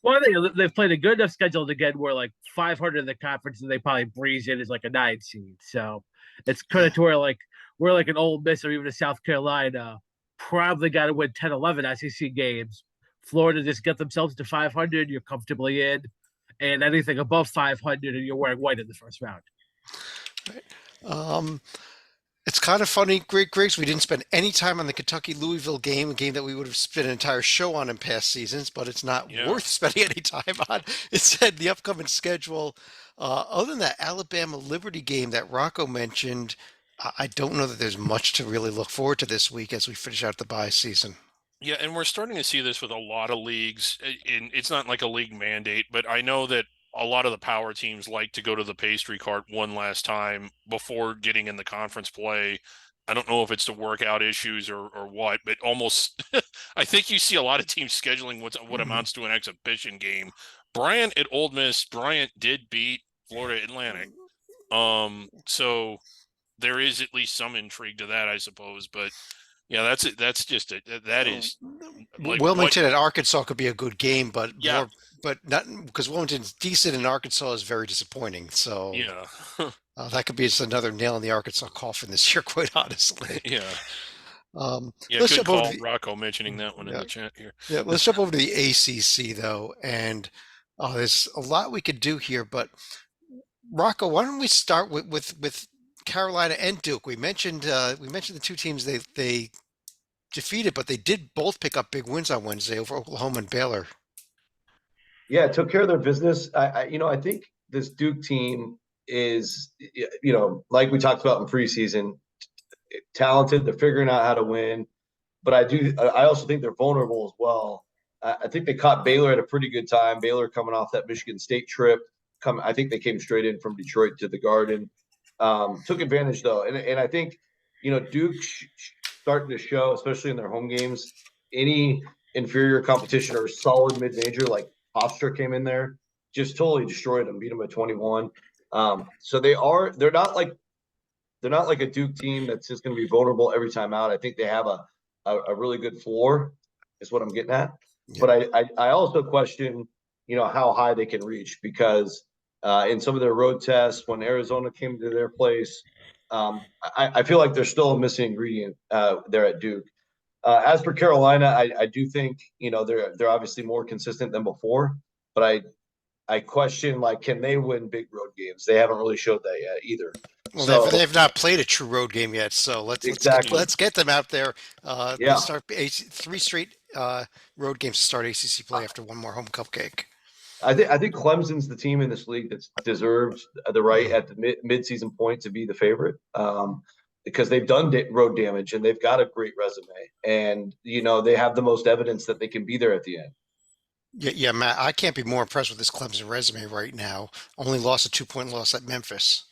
Well, I think they've played a good enough schedule to get where like 500 in the conference, and they probably breeze in as like a 9 seed. So it's kind of Yeah. to where like we're like an Ole Miss or even a South Carolina probably got to win 10, 11 SEC games. Florida just get themselves to 500, you're comfortably in, and anything above 500, and you're wearing white in the first round. Right. Um, It's kind of funny, Griggs. We didn't spend any time on the Kentucky Louisville game, a game that we would have spent an entire show on in past seasons, but it's not Yeah. worth spending any time on. It said the upcoming schedule. Other than that Alabama Liberty game that Rocco mentioned, I don't know that there's much to really look forward to this week as we finish out the bye season. Yeah, and we're starting to see this with a lot of leagues. And it's not like a league mandate, but I know that a lot of the power teams like to go to the pastry cart one last time before getting in the conference play. I don't know if it's the workout issues or what, but almost I think you see a lot of teams scheduling what amounts to an exhibition game. Bryant at Ole Miss, Bryant did beat Florida Atlantic. So there is at least some intrigue to that, I suppose. But yeah, that's it. That is like Wilmington and Arkansas could be a good game, but Yeah. not because Wilmington's decent and Arkansas is very disappointing. So Yeah. that could be just another nail in the Arkansas coffin this year, quite honestly. Yeah. Yeah, let's good jump over call, to the, Rocco, mentioning that one in the chat here. yeah, let's jump over to the ACC though, and there's a lot we could do here. But Rocco, why don't we start with Carolina and Duke? We mentioned the two teams they defeated, but they did both pick up big wins on Wednesday over Oklahoma and Baylor. Yeah, took care of their business. I think this Duke team is, like we talked about in preseason, talented. They're figuring out how to win, but I also think they're vulnerable as well. I think they caught Baylor at a pretty good time. Baylor coming off that Michigan State trip. I think they came straight in from Detroit to the Garden. Took advantage though, and I think Duke starting to show, especially in their home games, any inferior competition or solid mid-major like Hofstra came in there, just totally destroyed them, beat them at 21. So they're not like a Duke team that's just going to be vulnerable every time out. I think they have a really good floor, is what I'm getting at. Yeah. But I also question, how high they can reach, because in some of their road tests, when Arizona came to their place, I feel like there's still a missing ingredient there at Duke. As for Carolina, I do think they're obviously more consistent than before, but I question, like, can they win big road games? They haven't really showed that yet either. Well, so, they've not played a true road game yet, so let's get them out there. Let's start 3 straight road games to start ACC play after one more home cupcake. I think Clemson's the team in this league that deserves the right at the mid-season point to be the favorite, because they've done road damage and they've got a great resume, and they have the most evidence that they can be there at the end. Yeah, Matt, I can't be more impressed with this Clemson resume right now. Only lost a 2-point loss at Memphis.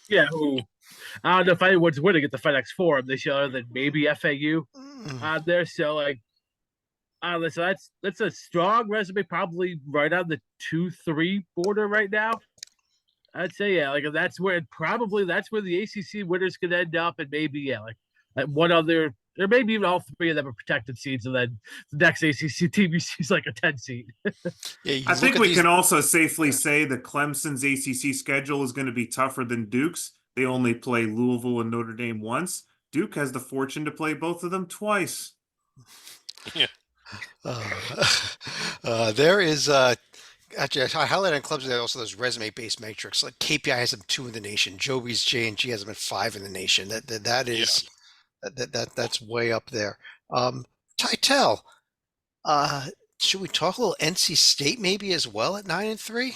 Yeah, I don't know if anyone's winning at the FedEx Forum this year other than maybe FAU out there. So, like, so that's a strong resume, probably right on the 2-3 border right now. I'd say, yeah, like that's where the ACC winners could end up, and maybe like one other, or maybe even all 3 of them are protected seeds, and then the next ACC team you see is like a 10 seed. I think we can also safely say that Clemson's ACC schedule is going to be tougher than Duke's. They only play Louisville and Notre Dame once. Duke has the fortune to play both of them twice. Yeah. There is actually, I highlight on Clemson also those resume-based metrics. Like KPI has them 2 in the nation. Joey's J&G has them at 5 in the nation. That is that's way up there. Titel, should we talk a little NC State maybe as well at 9-3?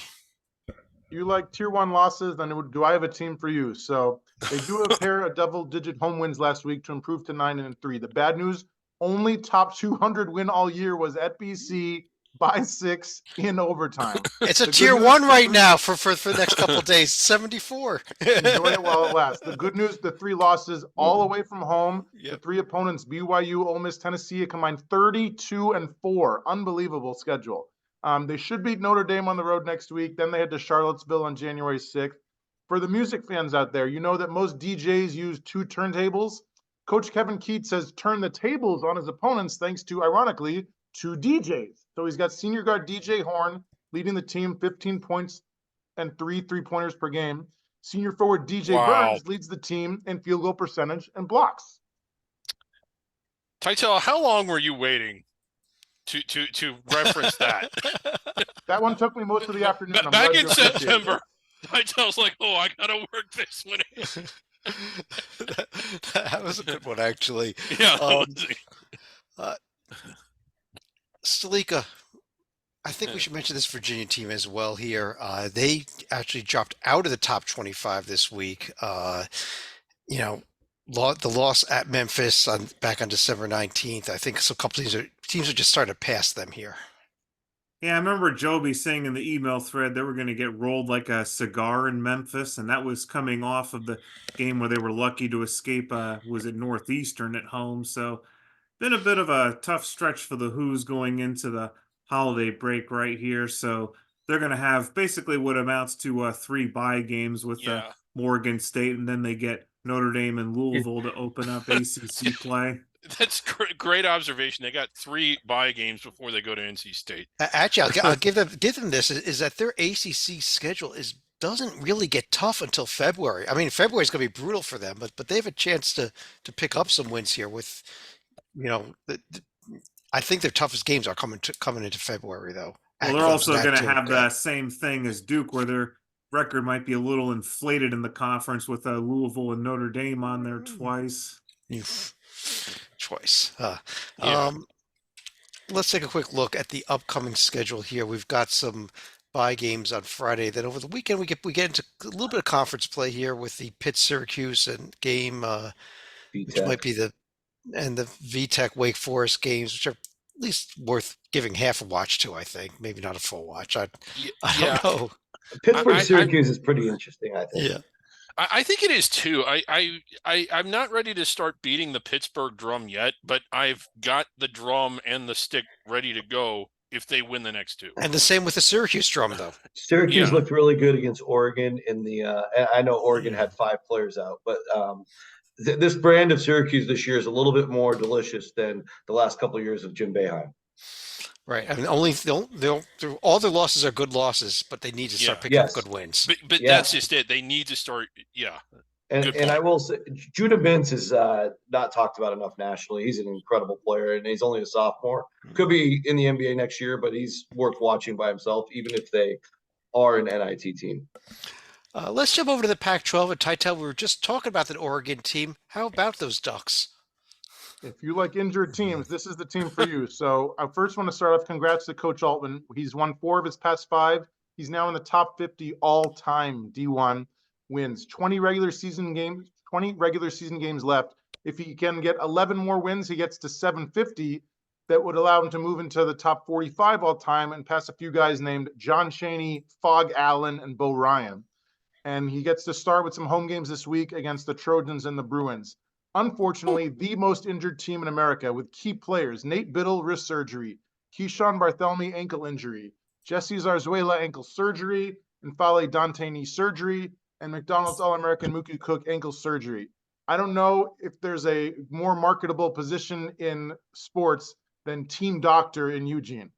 You like tier 1 losses, then do I have a team for you? So they do a pair of double-digit home wins last week to improve to 9-3. The bad news: only top 200 win all year was at BC by 6 in overtime. It's a tier 1 right now for the next couple of days. 74. Enjoy it while it lasts. The good news: the 3 losses all away from home. Yep. The 3 opponents: BYU, Ole Miss, Tennessee, a combined 32-4. Unbelievable schedule. They should beat Notre Dame on the road next week. Then they head to Charlottesville on January 6th. For the music fans out there, you know that most DJs use 2 turntables. Coach Kevin Keats has turned the tables on his opponents thanks to, ironically, 2 DJs. So he's got senior guard DJ Horn leading the team, 15 points and 3 3-pointers per game. Senior forward DJ Burns leads the team in field goal percentage and blocks. Titel, how long were you waiting to reference that? That one took me most of the afternoon. Back in September, Titel's like, "Oh, I gotta work this one in." That was a good one, actually. Yeah. Stalika, I think we should mention this Virginia team as well here. They actually dropped out of the top 25 this week. The loss at Memphis back on December 19th. I think a couple teams are just starting to pass them here. Yeah, I remember Joby saying in the email thread they were going to get rolled like a cigar in Memphis, and that was coming off of the game where they were lucky to escape. Was it Northeastern at home? So been a bit of a tough stretch for the Who's going into the holiday break right here. So they're going to have basically what amounts to 3 bye games with Yeah. Morgan State, and then they get Notre Dame and Louisville to open up ACC play. That's great observation. They got 3 bye games before they go to NC State. Actually, I'll give them this is that their ACC schedule doesn't really get tough until February. I mean, February is going to be brutal for them, but they have a chance to pick up some wins here with, I think their toughest games are coming into February though. Well, they're also going to have the same thing as Duke, where their record might be a little inflated in the conference with Louisville and Notre Dame on there twice. Twice. Yeah. Let's take a quick look at the upcoming schedule here. We've got some bye games on Friday. Then over the weekend, we get into a little bit of conference play here with the Pitt Syracuse and game, which might be the VTech Wake Forest games, which are at least worth giving half a watch to. I think maybe not a full watch. I don't know. Pittsburgh Syracuse is pretty interesting, I think. Yeah. I think it is too. I'm not ready to start beating the Pittsburgh drum yet, but I've got the drum and the stick ready to go if they win the next 2. And the same with the Syracuse drum, though. Syracuse looked really good against Oregon in the. I know Oregon had 5 players out, but this brand of Syracuse this year is a little bit more delicious than the last couple of years of Jim Boeheim. Right. I mean, all their losses are good losses, but they need to start picking up good wins. But that's just it. They need to start. Yeah. And I will say, Judah Mintz is not talked about enough nationally. He's an incredible player, and he's only a sophomore. Could be in the NBA next year, but he's worth watching by himself, even if they are an NIT team. Let's jump over to the Pac-12 and Titel. We were just talking about that Oregon team. How about those Ducks? If you like injured teams, this is the team for you. So I first want to start off. Congrats to Coach Altman. He's won 4 of his past 5. He's now in the top 50 all-time D1 wins. 20 regular season games left. If he can get 11 more wins, he gets to 750. That would allow him to move into the top 45 all-time and pass a few guys named John Chaney, Fogg Allen, and Bo Ryan. And he gets to start with some home games this week against the Trojans and the Bruins. Unfortunately, the most injured team in America with key players: Nate Biddle, wrist surgery; Keyshawn Barthelemy, ankle injury; Jesse Zarzuela, ankle surgery; and Fale Dante, knee surgery; and McDonald's All-American Mookie Cook, ankle surgery. I don't know if there's a more marketable position in sports than team doctor in Eugene.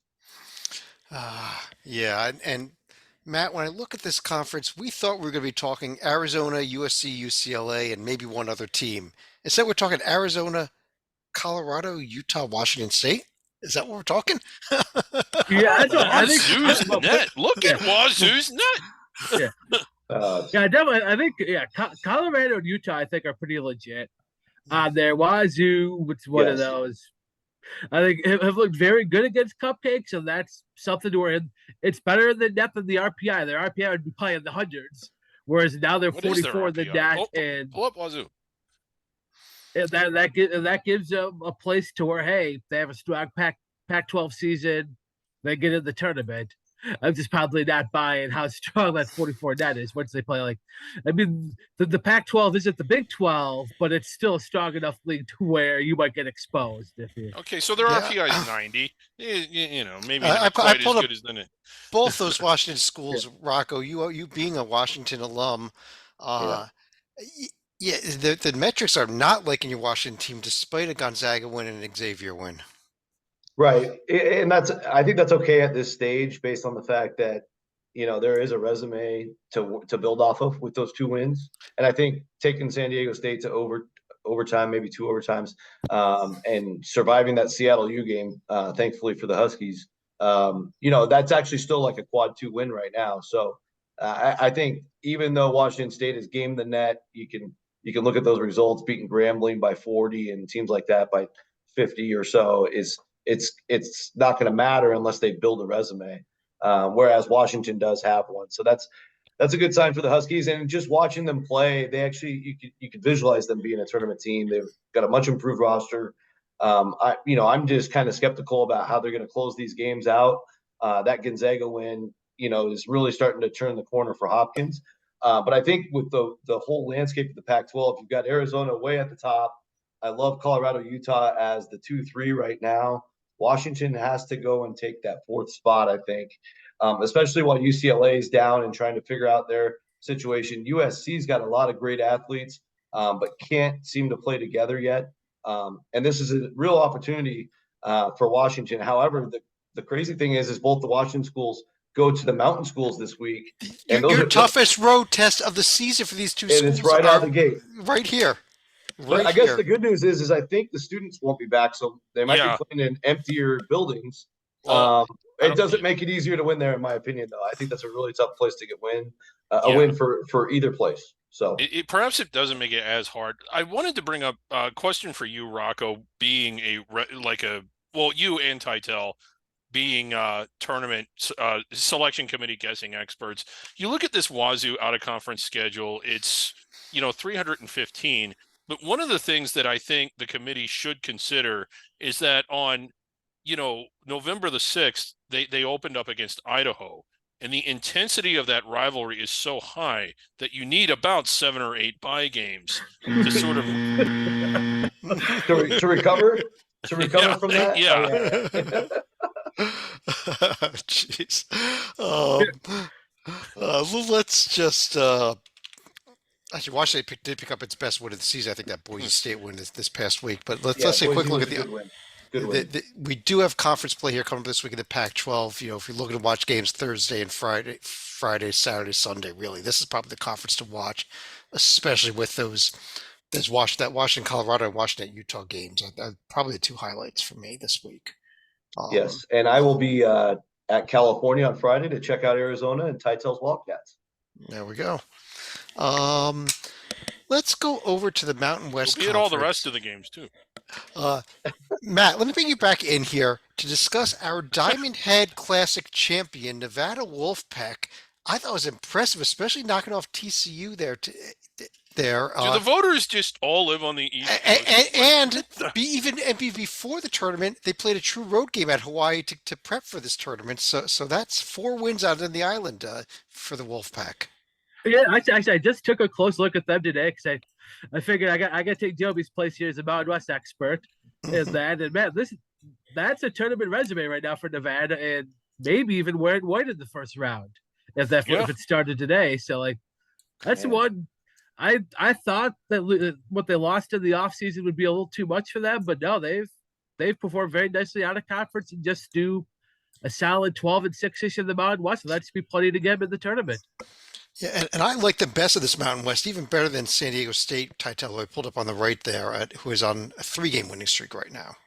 Yeah, and Matt, when I look at this conference, we thought we were going to be talking Arizona, USC, UCLA, and maybe one other team. Instead, we're talking Arizona, Colorado, Utah, Washington State. Is that what we're talking? Yeah, that's what I think. Wazoo's net. Look at Wazoo's net. Yeah. Definitely. I think Colorado and Utah, I think, are pretty legit. There, Wazoo, which one of those? I think have looked very good against Cupcakes, and that's something to where it's better than depth of the RPI. Their RPI would be probably in the hundreds, whereas now they're 44 in the dash. And pull up Wazoo. That gives them a place to where, hey, they have a strong Pac-12 season, they get in the tournament. I'm just probably not buying how strong that 44 net is once they play. The Pac-12 isn't the Big 12, but it's still a strong enough league to where you might get exposed. Okay, so their RPI is 90. Maybe not quite as good as the. Both those Washington schools, Rocco. You being a Washington alum, the metrics are not like in your Washington team, despite a Gonzaga win and an Xavier win. Right. And I think that's okay at this stage based on the fact that, there is a resume to build off of with those 2 wins. And I think taking San Diego State to overtime, maybe 2 overtimes, and surviving that Seattle U game, thankfully for the Huskies, that's actually still like a quad 2 win right now. So I think even though Washington State has gamed the net, you can look at those results, beating Grambling by 40 and teams like that by 50 or so it's not going to matter unless they build a resume, whereas Washington does have one. So that's a good sign for the Huskies. And just watching them play, they actually you could visualize them being a tournament team. They've got a much improved roster. I'm just kind of skeptical about how they're going to close these games out. That Gonzaga win, is really starting to turn the corner for Hopkins. But I think with the whole landscape of the Pac-12, you've got Arizona way at the top. I love Colorado, Utah as the 2-3 right now. Washington has to go and take that fourth spot, I think, especially while UCLA is down and trying to figure out their situation. USC's got a lot of great athletes, but can't seem to play together yet. And this is a real opportunity for Washington. However, the crazy thing is both the Washington schools go to the mountain schools this week. And Your toughest road test of the season for these two schools. And it's right out of the gate. Right here. But I guess the good news is I think the students won't be back, so they might be playing in emptier buildings. It doesn't make it easier to win there, in my opinion, though. I think that's a really tough place to get a win for either place. So perhaps it doesn't make it as hard. I wanted to bring up a question for you, Rocco, being you and Titel being tournament selection committee guessing experts. You look at this Wazoo out of conference schedule, it's 315. But one of the things that I think the committee should consider is that on, November the 6th, they opened up against Idaho. And the intensity of that rivalry is so high that you need about 7 or 8 bye games to sort of to recover from that. Jeez. Let's just actually Washington did pick up its best win of the season. I think that Boise State win this past week. But let's take a quick look at Good win. We do have conference play here coming up this week in the Pac-12. If you're looking to watch games Thursday and Friday, Saturday, Sunday, really, this is probably the conference to watch, especially with that Washington, Colorado, and Washington, Utah games. Probably the two highlights for me this week. Yes, and I will be at California on Friday to check out Arizona and Titel's Wildcats. There we go. Let's go over to the Mountain West. We'll be at all the rest of the games too. Matt, let me bring you back in here to discuss our Diamond Head Classic champion, Nevada Wolfpack. I thought it was impressive, especially knocking off TCU there. Do the voters just all live on the East Coast? And before the tournament, they played a true road game at Hawaii to prep for this tournament. So that's 4 wins out on the island for the Wolfpack. Yeah, actually, I just took a close look at them today because I figured I got to take Joby's place here as a Mountain West expert. And man, that's a tournament resume right now for Nevada, and maybe even wearing white in the first round if it started today. So that's one. I thought that what they lost in the offseason would be a little too much for them, but no, they've performed very nicely out of conference and just do a solid 12-6-ish in the Mountain West. So that's be plenty to get them in the tournament. Yeah, and I like the best of this Mountain West, even better than San Diego State, Titel, who I pulled up on the right there, who is on a 3-game winning streak right now.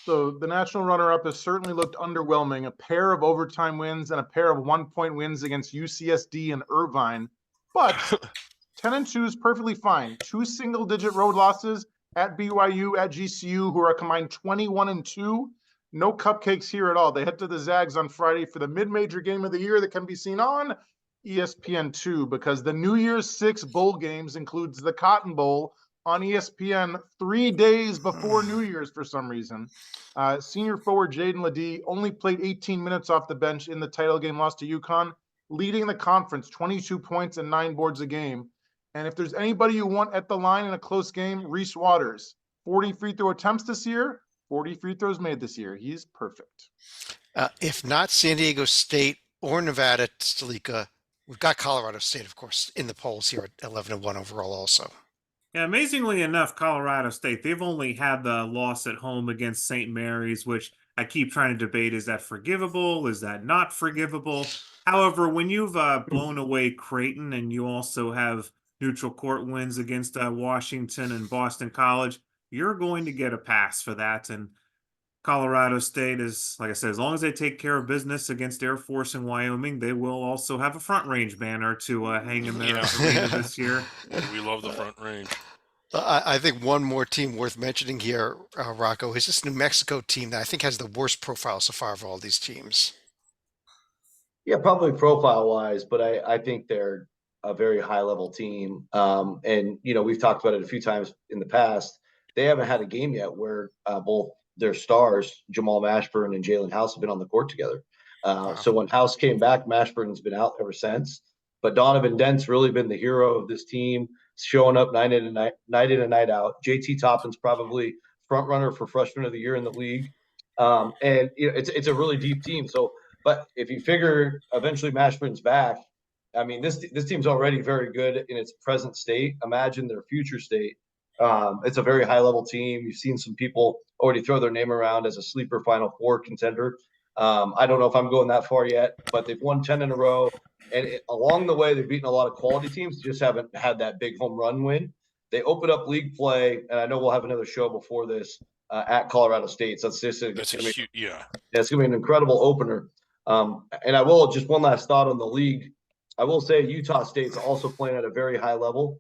So the national runner-up has certainly looked underwhelming. A pair of overtime wins and a pair of 1-point wins against UCSD and Irvine. But 10-2 is perfectly fine. 2 single-digit road losses at BYU, at GCU, who are a combined 21-2. No cupcakes here at all. They head to the Zags on Friday for the mid-major game of the year that can be seen on ESPN2, because the New Year's 6 bowl games includes the Cotton Bowl on ESPN 3 days before New Year's for some reason. Senior forward Jaden Ledee only played 18 minutes off the bench in the title game loss to UConn, leading the conference 22 points and 9 boards a game. And if there's anybody you want at the line in a close game, Reese Waters. 40 free throw attempts this year, 40 free throws made this year. He's perfect. If not San Diego State or Nevada, Stalika, we've got Colorado State, of course, in the polls here at 11-1 overall also. Yeah, amazingly enough, Colorado State, they've only had the loss at home against St. Mary's, which I keep trying to debate, is that forgivable? Is that not forgivable? However, when you've blown away Creighton and you also have neutral court wins against Washington and Boston College, you're going to get a pass for that. And Colorado State is, like I said, as long as they take care of business against Air Force and Wyoming, they will also have a Front Range banner to hang in their arena this year. We love the Front Range. I think one more team worth mentioning here, Rocco, is this New Mexico team that I think has the worst profile so far of all these teams. Yeah, probably profile-wise, but I think they're a very high-level team. And, we've talked about it a few times in the past. They haven't had a game yet where both their stars, Jamal Mashburn and Jalen House, have been on the court together. Wow. So when House came back, Mashburn's been out ever since. But Donovan Dent's really been the hero of this team, showing up night in and night out. JT Toppin's probably front runner for freshman of the year in the league. And it's a really deep team. So, but if you figure eventually Mashburn's back, I mean, this team's already very good in its present state. Imagine their future state. It's a very high level team. You've seen some people already throw their name around as a sleeper Final Four contender. I don't know if I'm going that far yet, but they've won 10 in a row. And along the way, they've beaten a lot of quality teams, just haven't had that big home run win. They open up league play, and I know we'll have another show before this at Colorado State. So it's just That's it's huge. Yeah. it's going to be an incredible opener. And I will just one last thought on the league. I will say Utah State's also playing at a very high level.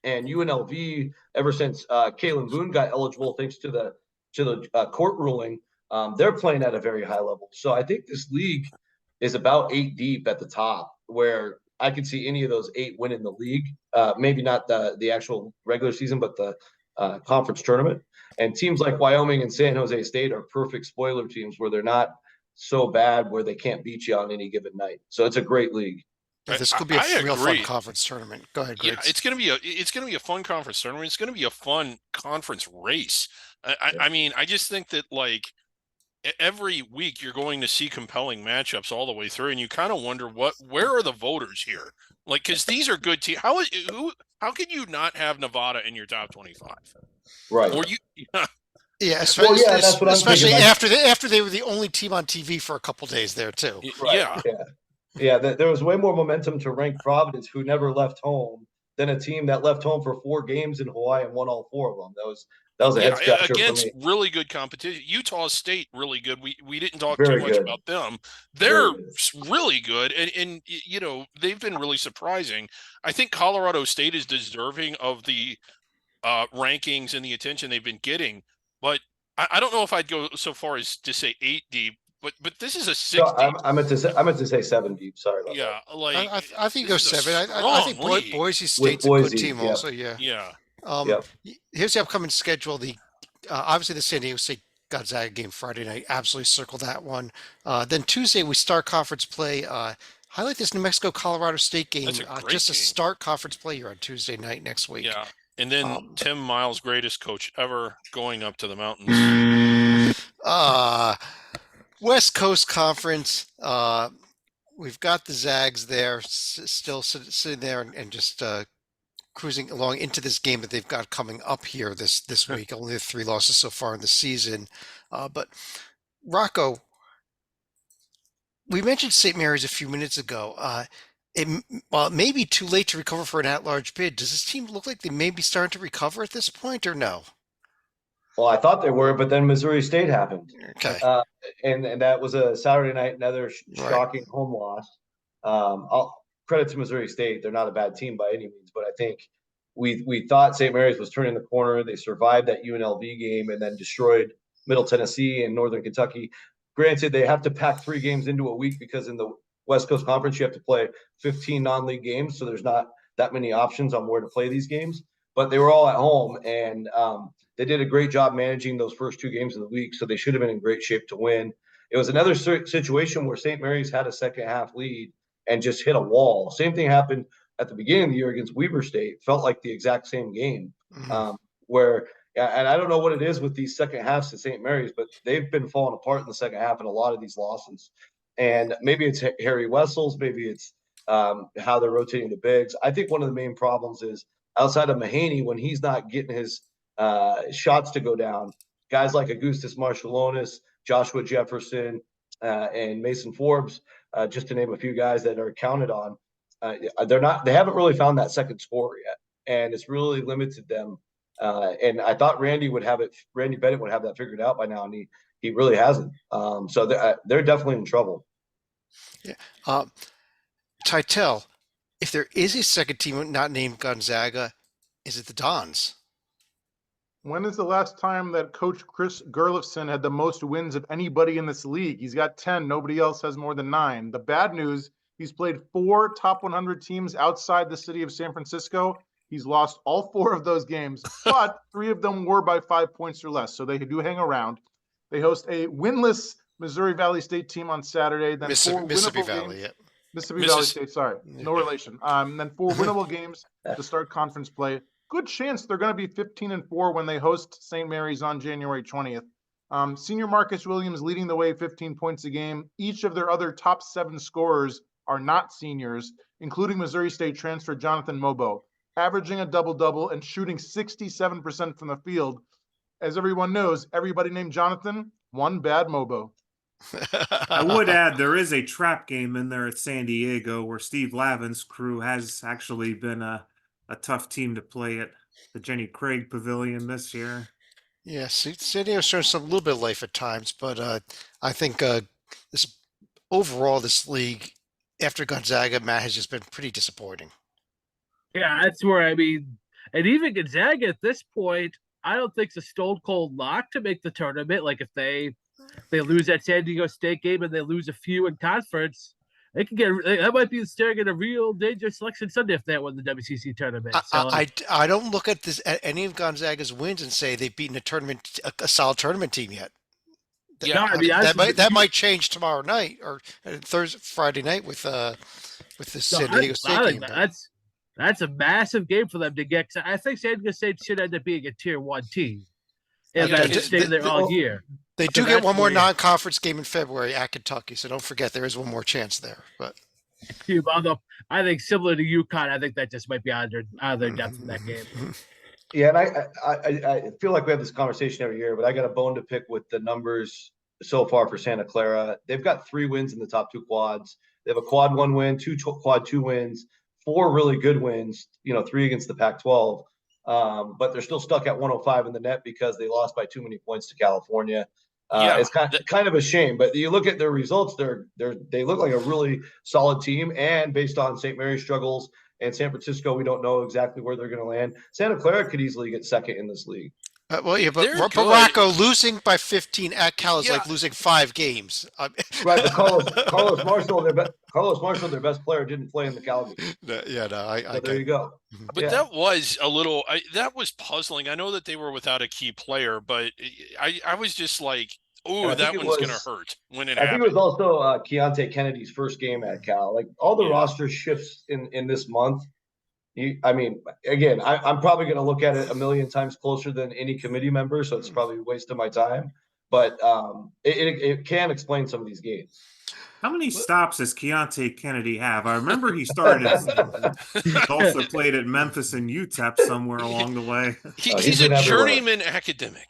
And UNLV, ever since Kalen Boone got eligible, thanks to the court ruling, they're playing at a very high level. So I think this league is about 8 deep at the top, where I could see any of those 8 winning the league. Maybe not the actual regular season, but the conference tournament. And teams like Wyoming and San Jose State are perfect spoiler teams where they're not so bad where they can't beat you on any given night. So it's a great league. Yeah, this could be a I real fun agree. conference tournament. Go ahead, Yeah, Griggs. it's gonna be a fun conference tournament. It's gonna be a fun conference race. I mean, I just think that like every week you're going to see compelling matchups all the way through, and you kind of wonder where are the voters here? Like, because these are good teams. How can you not have Nevada in your top 25? Right. Or you? Yeah, Well, yeah, that's what I'm especially thinking. after they were the only team on TV for a couple days there too. Right. Yeah. Yeah, there was way more momentum to rank Providence, who never left home, than a team that left home for 4 games in Hawaii and won all 4 of them. That was a head scratcher for against me. really good competition. Utah State really good. We didn't talk Very too much good. about them. Very They're good. really good, and they've been really surprising. I think Colorado State is deserving of the rankings and the attention they've been getting, but I don't know if I'd go so far as to say 8 deep. But this is a 6 No, deep. I meant to say 7 deep. Sorry about Yeah, like I think this go is a 7. I think strong league. Boise State's a Boise, good team yeah. also. Yeah. Yeah. Yep. Here's the upcoming schedule. The obviously the San Diego State Gonzaga game Friday night. Absolutely circle that one. Then Tuesday we start conference play. Highlight this New Mexico Colorado State game. That's a great just to game. start conference play here on Tuesday night next week. Yeah. And then Tim Miles, greatest coach ever, going up to the mountains. West Coast Conference. We've got the Zags there, still sitting there and just cruising along into this game that they've got coming up here this week. Only 3 losses so far in the season. But Rocco, we mentioned St. Mary's a few minutes ago. While it may be too late to recover for an at-large bid, does this team look like they may be starting to recover at this point, or no? Well, I thought they were, but then Missouri State happened. Okay. And that was a Saturday night, another shocking home loss. I'll credit to Missouri State. They're not a bad team by any means, but I think we thought St. Mary's was turning the corner. They survived that UNLV game and then destroyed Middle Tennessee and Northern Kentucky. Granted, they have to pack 3 games into a week because in the West Coast Conference, you have to play 15 non-league games. So there's not that many options on where to play these games, but they were all at home, and they did a great job managing those first 2 games of the week. So they should have been in great shape to win. It was another situation where St. Mary's had a second half lead and just hit a wall. Same thing happened at the beginning of the year against Weber State. Felt like the exact same game where, and I don't know what it is with these second halves at St. Mary's, but they've been falling apart in the second half in a lot of these losses. And maybe it's Harry Wessels, maybe it's how they're rotating the bigs. I think one of the main problems is outside of Mahaney, when he's not getting his shots to go down, guys like Augustus Marshallonis, Joshua Jefferson, and Mason Forbes, just to name a few guys that are counted on, they haven't really found that second scorer yet, and it's really limited them. And I thought Randy Bennett would have that figured out by now, and he really hasn't. So they're definitely in trouble. Yeah. Titel, if there is a second team not named Gonzaga, is it the Dons? When is the last time that Coach Chris Gerlifson had the most wins of anybody in this league? He's got 10. Nobody else has more than 9. The bad news, he's played 4 top 100 teams outside the city of San Francisco. He's lost all 4 of those games, but 3 of them were by 5 points or less, so they do hang around. They host a winless Missouri Valley State team on Saturday. Then four Mississippi winnable Valley, games. yeah. Mississippi Valley Missis- State, sorry, no relation. Then four winnable games to start conference play. Good chance they're going to be 15-4 when they host St. Mary's on January 20th. Senior Marcus Williams leading the way, 15 points a game. Each of their other top 7 scorers are not seniors, including Missouri State transfer Jonathan Mobo, averaging a double-double and shooting 67% from the field. As everyone knows, everybody named Jonathan, one bad Mobo. I would add there is a trap game in there at San Diego where Steve Lavin's crew has actually been a tough team to play at the Jenny Craig Pavilion this year. Yeah, San Diego's shown some little bit of life at times, but I think this overall this league after Gonzaga, Matt, has just been pretty disappointing. Yeah, that's where I mean, and even Gonzaga at this point, I don't think it's a stone cold lock to make the tournament. Like if they lose that San Diego State game and they lose a few in conference, they can get that might be staring at a real dangerous selection Sunday if they win the WCC tournament. I don't look at this at any of Gonzaga's wins and say they've beaten a solid tournament team yet. Yeah, no, I mean, that might change tomorrow night or Friday night with the San Diego State game. That's a massive game for them to get. I think San Diego State should end up being a tier 1 team. And Yeah, just stay there all year. They do get one more non-conference game in February at Kentucky, so don't forget there is one more chance there. But although I think similar to UConn, I think that just might be out of their depth in that game. Yeah, and I feel like we have this conversation every year, but I got a bone to pick with the numbers so far for Santa Clara. They've got 3 wins in the top 2 quads. They have a quad 1 win, 2 quad 2 wins, 4 really good wins, 3 against the Pac-12. But they're still stuck at 105 in the net because they lost by too many points to California. It's kind of a shame, but you look at their results, they look like a really solid team. And based on St. Mary's struggles and San Francisco, we don't know exactly where they're going to land. Santa Clara could easily get second in this league. Well, yeah, but Rocco losing by 15 at Cal is like losing 5 games. Right, but Carlos Marshall, their best player, didn't play in the Cal game. So there you go. But that was a little that was puzzling. I know that they were without a key player, but I was just like, oh, that one's going to hurt when it happened. I think it was also Keontae Kennedy's first game at Cal. Like all the roster shifts in this month. Again, I'm probably going to look at it a million times closer than any committee member, so it's probably a waste of my time. But it can explain some of these games. How many stops does Keontae Kennedy have? I remember he started. He also played at Memphis and UTEP somewhere along the way. He's a journeyman academic.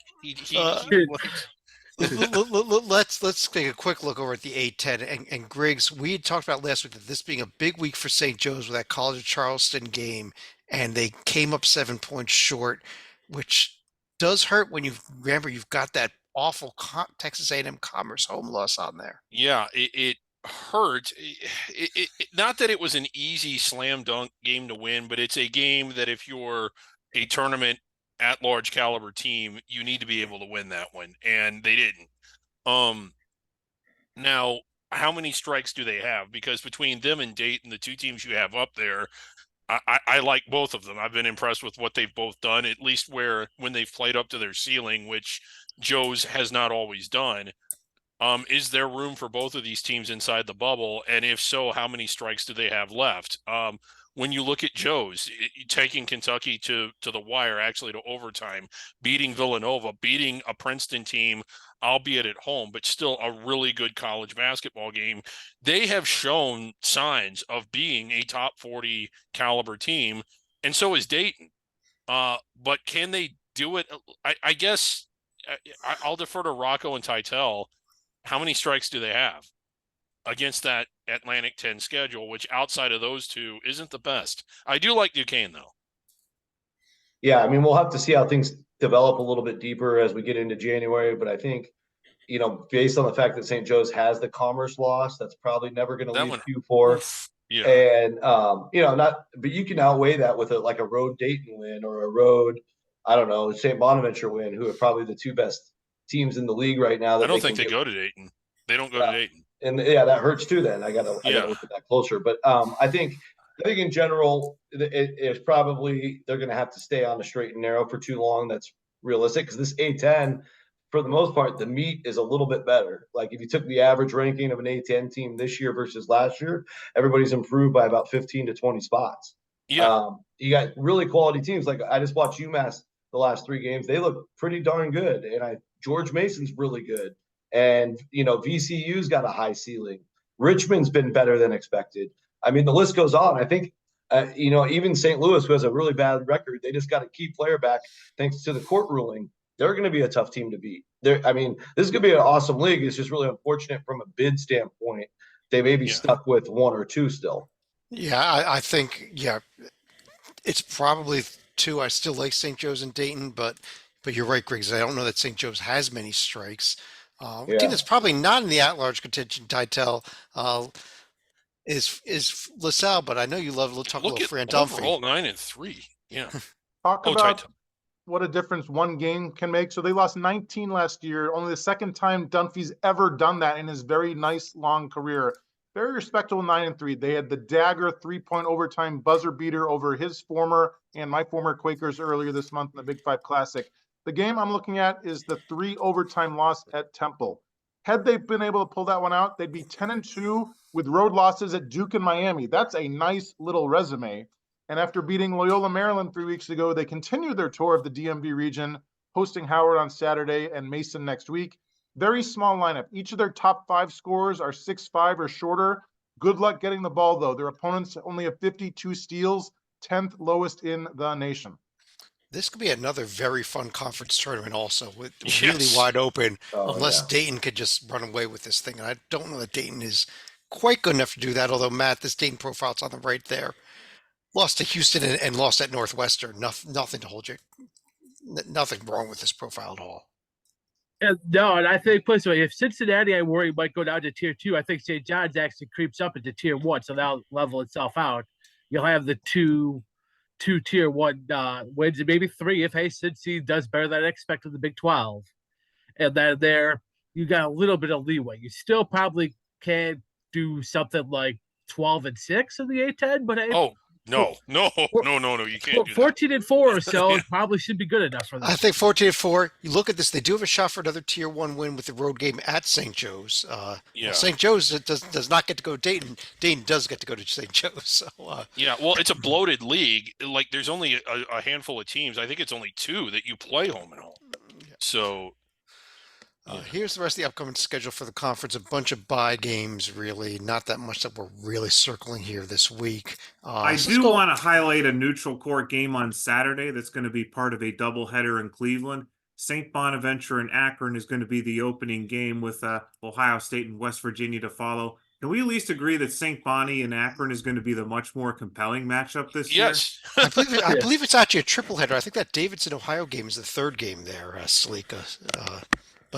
Let's take a quick look over at the A10 and Griggs. We had talked about last week that this being a big week for St. Joe's with that College of Charleston game, and they came up 7 points short, which does hurt when you've got that awful Texas A&M Commerce home loss on there. Yeah, it hurt. Not that it was an easy slam dunk game to win, but it's a game that if you're a tournament at large caliber team, you need to be able to win that one, and they didn't. Now, how many strikes do they have? Because between them and Dayton, the 2 teams you have up there, I like both of them. I've been impressed with what they've both done, at least when they've played up to their ceiling, which Joe's has not always done. Is there room for both of these teams inside the bubble? And if so, how many strikes do they have left? When you look at Joe's, taking Kentucky to the wire, actually to overtime, beating Villanova, beating a Princeton team, albeit at home, but still a really good college basketball game. They have shown signs of being a top 40 caliber team, and so is Dayton. But can they do it? I guess I'll defer to Rocco and Titel. How many strikes do they have against that Atlantic 10 schedule, which outside of those 2 isn't the best? I do like Duquesne, though. Yeah, we'll have to see how things develop a little bit deeper as we get into January. But I think, based on the fact that St. Joe's has the Commerce loss, that's probably never going to leave Q4. Yeah. And, but you can outweigh that with a road Dayton win or a road, I don't know, St. Bonaventure win, who are probably the 2 best teams in the league right now. I don't think they go to Dayton. They don't go to Dayton. And that hurts too. Then I gotta look at that closer. But I think in general, it's probably they're going to have to stay on the straight and narrow for too long. That's realistic because this A10 for the most part, the meat is a little bit better. Like if you took the average ranking of an A10 team this year versus last year, everybody's improved by about 15 to 20 spots. Yeah. You got really quality teams. Like I just watched UMass the last 3 games. They look pretty darn good. And George Mason's really good. And, VCU's got a high ceiling. Richmond's been better than expected. I mean, the list goes on. I think, even St. Louis, who has a really bad record, they just got a key player back thanks to the court ruling. They're going to be a tough team to beat. This is going to be an awesome league. It's just really unfortunate from a bid standpoint. They may be stuck with 1 or 2 still. Yeah, I think, it's probably 2. I still like St. Joe's and Dayton, but you're right, Griggs. I don't know that St. Joe's has many strikes. Team that's probably not in the at-large contention, Titel, is LaSalle, but I know you love to talk a little Fran Dunphy. Overall 9-3. Yeah. Talk about Titel. what a difference one game can make. So they lost 19 last year, only the second time Dunphy's ever done that in his very nice long career. Very respectable 9-3. They had the dagger 3-point overtime buzzer beater over his former and my former Quakers earlier this month in the Big 5 Classic. The game I'm looking at is the 3 overtime loss at Temple. Had they been able to pull that one out, they'd be 10-2 with road losses at Duke and Miami. That's a nice little resume. And after beating Loyola Maryland 3 weeks ago, they continued their tour of the DMV region, hosting Howard on Saturday and Mason next week. Very small lineup. Each of their top 5 scorers are 6'5" or shorter. Good luck getting the ball, though. Their opponents only have 52 steals, 10th lowest in the nation. This could be another very fun conference tournament also, with really wide open, unless Dayton could just run away with this thing. And I don't know that Dayton is quite good enough to do that, although, Matt, this Dayton profile's on the right there. Lost to Houston and lost at Northwestern. Nothing to hold you. Nothing wrong with this profile at all. No, and I think, personally, if Cincinnati, I worry, might go down to tier 2, I think St. John's actually creeps up into tier 1, so that'll level itself out. You'll have the two tier 1 wins, and maybe 3 if Cincy does better than expected in the Big 12. And then there, you got a little bit of leeway. You still probably can't do something like 12-6 in the A10, but No, you can't do 14-4 or so probably should be good enough for them. I think 14-4. You look at this; they do have a shot for another tier 1 win with the road game at St. Joe's. Well, St. Joe's does not get to go to Dayton. Dayton does get to go to St. Joe's. So well, it's a bloated league. Like there's only a handful of teams. I think it's only 2 that you play home and home. So. Here's the rest of the upcoming schedule for the conference. A bunch of bye games, really. Not that much that we're really circling here this week. I do want to highlight a neutral court game on Saturday that's going to be part of a doubleheader in Cleveland. St. Bonaventure and Akron is going to be the opening game with Ohio State and West Virginia to follow. Can we at least agree that St. Bonnie and Akron is going to be the much more compelling matchup this year? Yes. I believe it's actually a triple header. I think that Davidson, Ohio game is the 3rd game there, Salika.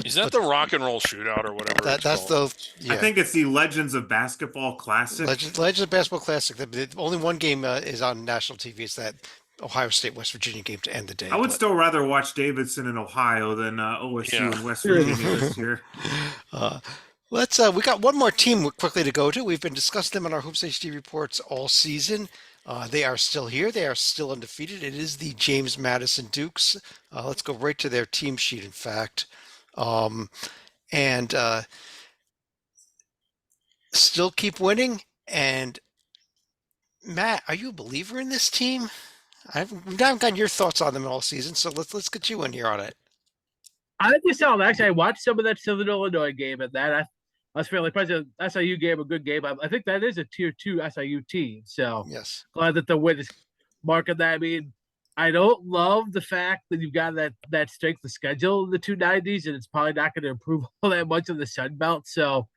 Is that the rock and roll shootout or whatever? That's the. I think it's the Legends of Basketball Classic. Legends of Basketball Classic. The only one game is on national TV. It's that Ohio State West Virginia game to end the day. I would still rather watch Davidson in Ohio than OSU and West Virginia this year. We got one more team quickly to go to. We've been discussing them on our HoopsHD reports all season. They are still here. They are still undefeated. It is the James Madison Dukes. Let's go right to their team sheet, in fact. Still keep winning. And Matt, are you a believer in this team? I haven't gotten your thoughts on them all season, so let's get you in here on it. I think this sounds actually. I watched some of that Southern Illinois game, and that I was fairly impressed. SIU gave a good game. I think that is a tier 2 SIU team. So yes, glad that the win is marking that. I mean, I don't love the fact that you've got that strength of schedule in the 290s, and it's probably not going to improve all that much in the Sun Belt. So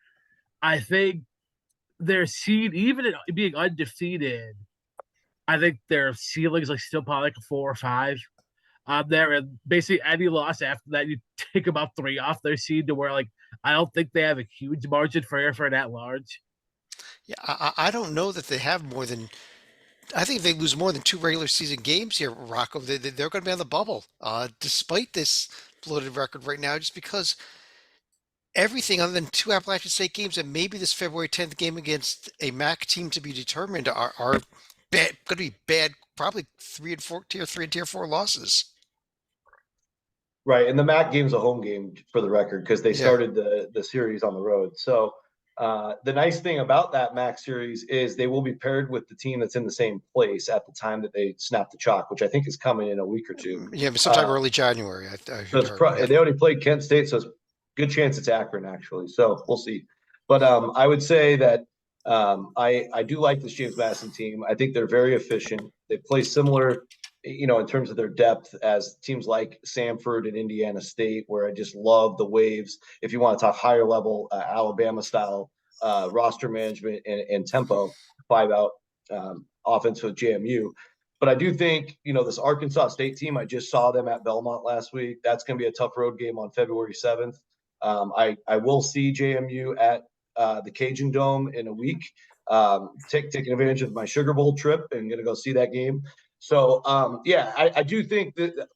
I think their seed, even being undefeated, I think their ceiling is still probably like a 4 or 5 there. And basically any loss after that, you take about 3 off their seed to where I don't think they have a huge margin for error for an at-large. Yeah, I don't know that they have more than. I think if they lose more than 2 regular season games here, Rocco, they're going to be on the bubble, despite this bloated record right now, just because everything other than 2 Appalachian State games and maybe this February 10th game against a MAC team to be determined are going to be bad, probably tier 3 and tier 4 losses. Right, and the MAC game's a home game for the record because they Yeah. started the series on the road. So the nice thing about that MAC series is they will be paired with the team that's in the same place at the time that they snap the chalk, which I think is coming in a week or two. Yeah, but sometime early January. I So it's heard. Yeah. they already played Kent State, so it's good chance it's Akron actually. So we'll see. But I would say that I do like this James Madison team. I think they're very efficient. They play similar, in terms of their depth as teams like Samford and Indiana State, where I just love the waves. If you want to talk higher level, Alabama style roster management and tempo, 5-out offense with JMU. But I do think, this Arkansas State team, I just saw them at Belmont last week. That's going to be a tough road game on February 7th. I will see JMU at the Cajun Dome in a week, taking advantage of my Sugar Bowl trip and going to go see that game. So, I do think that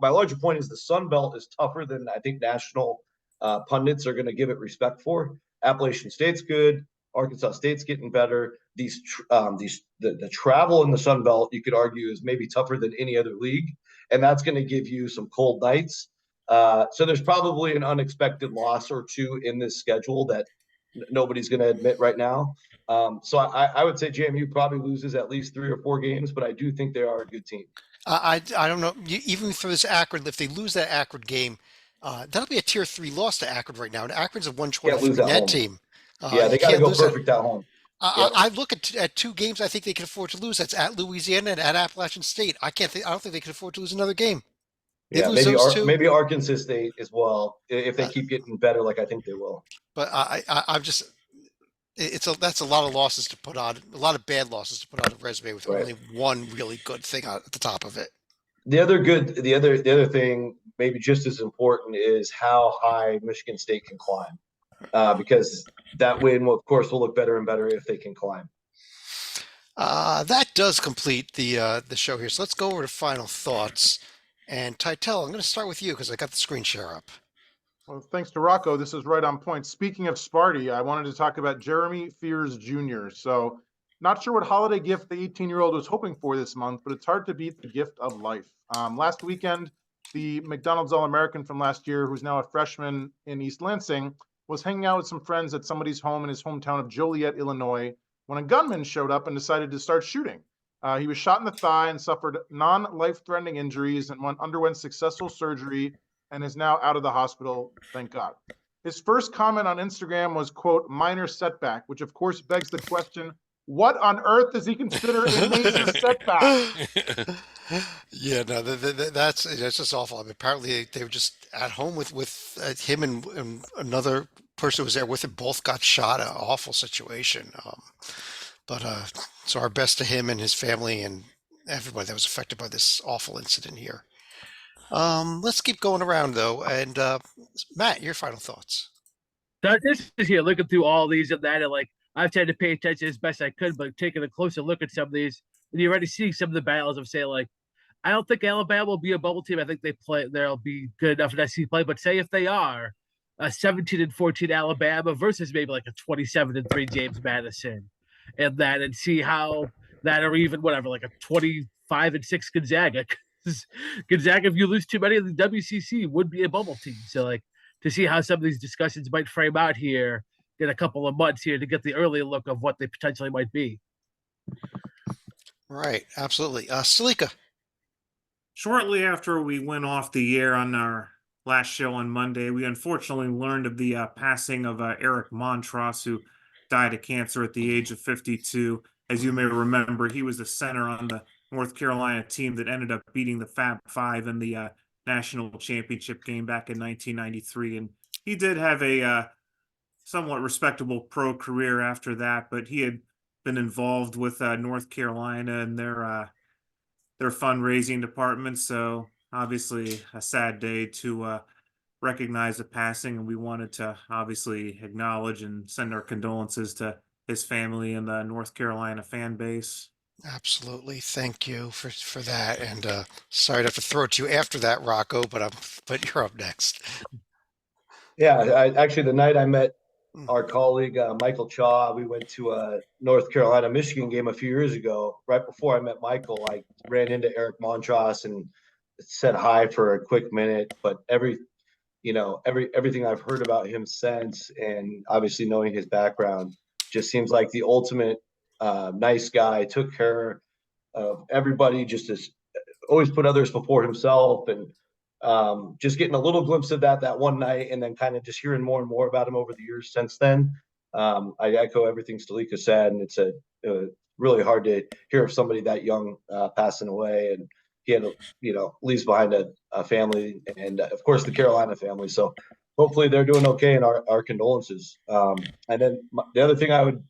my larger point is the Sun Belt is tougher than I think national pundits are going to give it respect for. Appalachian State's good. Arkansas State's getting better. The travel in the Sun Belt, you could argue, is maybe tougher than any other league, and that's going to give you some cold nights. So there's probably an unexpected loss or two in this schedule that nobody's going to admit right now. So I would say JMU probably loses at least 3 or 4 games, but I do think they are a good team. I don't know. Even for this Akron, if they lose that Akron game, that'll be a tier 3 loss to Akron right now. And Akron's a Can't lose 123 at net home. team. They got to go perfect at home. I look at 2 games I think they can afford to lose. That's at Louisiana and at Appalachian State. I don't think they can afford to lose another game. They lose those 2. Maybe Arkansas State as well if they keep getting better, like I think they will. But I'm just that's a lot of losses to put on, a lot of bad losses to put on a resume with only one really good thing at the top of it. The other thing, maybe just as important, is how high Michigan State can climb, because that win, of course, will look better and better if they can climb. That does complete the show here. So let's go over to final thoughts. And Titel, I'm going to start with you because I got the screen share up. Well, thanks to Rocco. This is right on point. Speaking of Sparty, I wanted to talk about Jeremy Fears Jr. So not sure what holiday gift the 18-year-old was hoping for this month, but it's hard to beat the gift of life. Last weekend, the McDonald's All-American from last year, who's now a freshman in East Lansing, was hanging out with some friends at somebody's home in his hometown of Joliet, Illinois, when a gunman showed up and decided to start shooting. He was shot in the thigh and suffered non-life-threatening injuries and underwent successful surgery and is now out of the hospital, thank God. His first comment on Instagram was, quote, minor setback, which of course begs the question, what on earth does he consider a major setback? Yeah, no, that's just awful. I mean, apparently they were just at home with him and another person who was there with him. Both got shot. An awful situation. But so our best to him and his family and everybody that was affected by this awful incident here. Let's keep going around though. And Matt, your final thoughts. This is here looking through all these and that, and like I've tried to pay attention as best I could, but taking a closer look at some of these, and you're already seeing some of the battles of say like, I don't think Alabama will be a bubble team. I think they'll be good enough in SEC play. But say if they are, a 17-14 Alabama versus maybe like a 27-3 James Madison, and see how that, or even whatever, like a 25-6 Gonzaga. Gonzaga, if you lose too many of the WCC, would be a bubble team. So like to see how some of these discussions might frame out here in a couple of months here to get the early look of what they potentially might be. Right, absolutely. Salika. Shortly after we went off the air on our last show on Monday, we unfortunately learned of the passing of Eric Montross, who died of cancer at the age of 52. As you may remember, he was the center on the North Carolina team that ended up beating the Fab Five in the national championship game back in 1993. And he did have a somewhat respectable pro career after that, but he had been involved with North Carolina and their fundraising department. So obviously a sad day to recognize the passing, and we wanted to obviously acknowledge and send our condolences to his family and the North Carolina fan base. Absolutely. Thank you for that. And sorry to have to throw it to you after that, Rocco, but you're up next. Yeah, actually the night I met our colleague Michael Chaw, we went to a North Carolina Michigan game a few years ago. Right before I met Michael, I ran into Eric Montross, and said hi for a quick minute, but everything I've heard about him since, and obviously knowing his background, just seems like the ultimate nice guy. Took care of everybody, just as always put others before himself, and just getting a little glimpse of that one night, and then kind of just hearing more and more about him over the years since then. I echo everything Stalika said, and it's really hard to hear of somebody that young passing away, and he had leaves behind a family, and of course the Carolina family. So hopefully they're doing okay, and our condolences. And then the other thing I would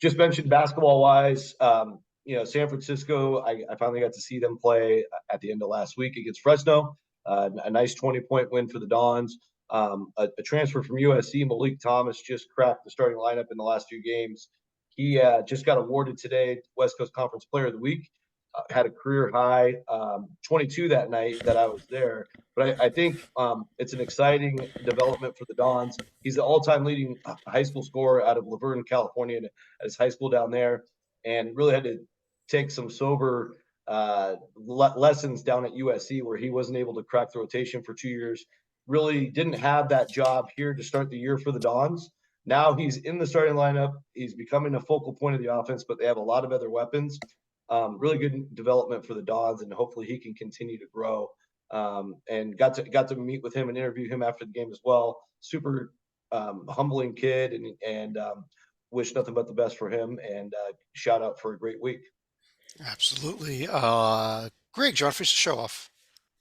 just mention basketball wise, San Francisco, I finally got to see them play at the end of last week against Fresno. A nice 20-point win for the Dons. A transfer from USC, Malik Thomas, just cracked the starting lineup in the last few games. He just got awarded today West Coast Conference Player of the Week. Had a career high 22 that night that I was there. But I think it's an exciting development for the Dons. He's the all-time leading high school scorer out of Laverne, California, at his high school down there, and really had to take some sober lessons down at USC, where he wasn't able to crack the rotation for 2 years. Really didn't have that job here to start the year for the Dons. Now he's in the starting lineup. He's becoming a focal point of the offense, but they have a lot of other weapons. Really good development for the Dons, and hopefully he can continue to grow. And got to meet with him and interview him after the game as well. Super humbling kid, and wish nothing but the best for him. And shout out for a great week. Absolutely. Greg, do you want to finish the show off?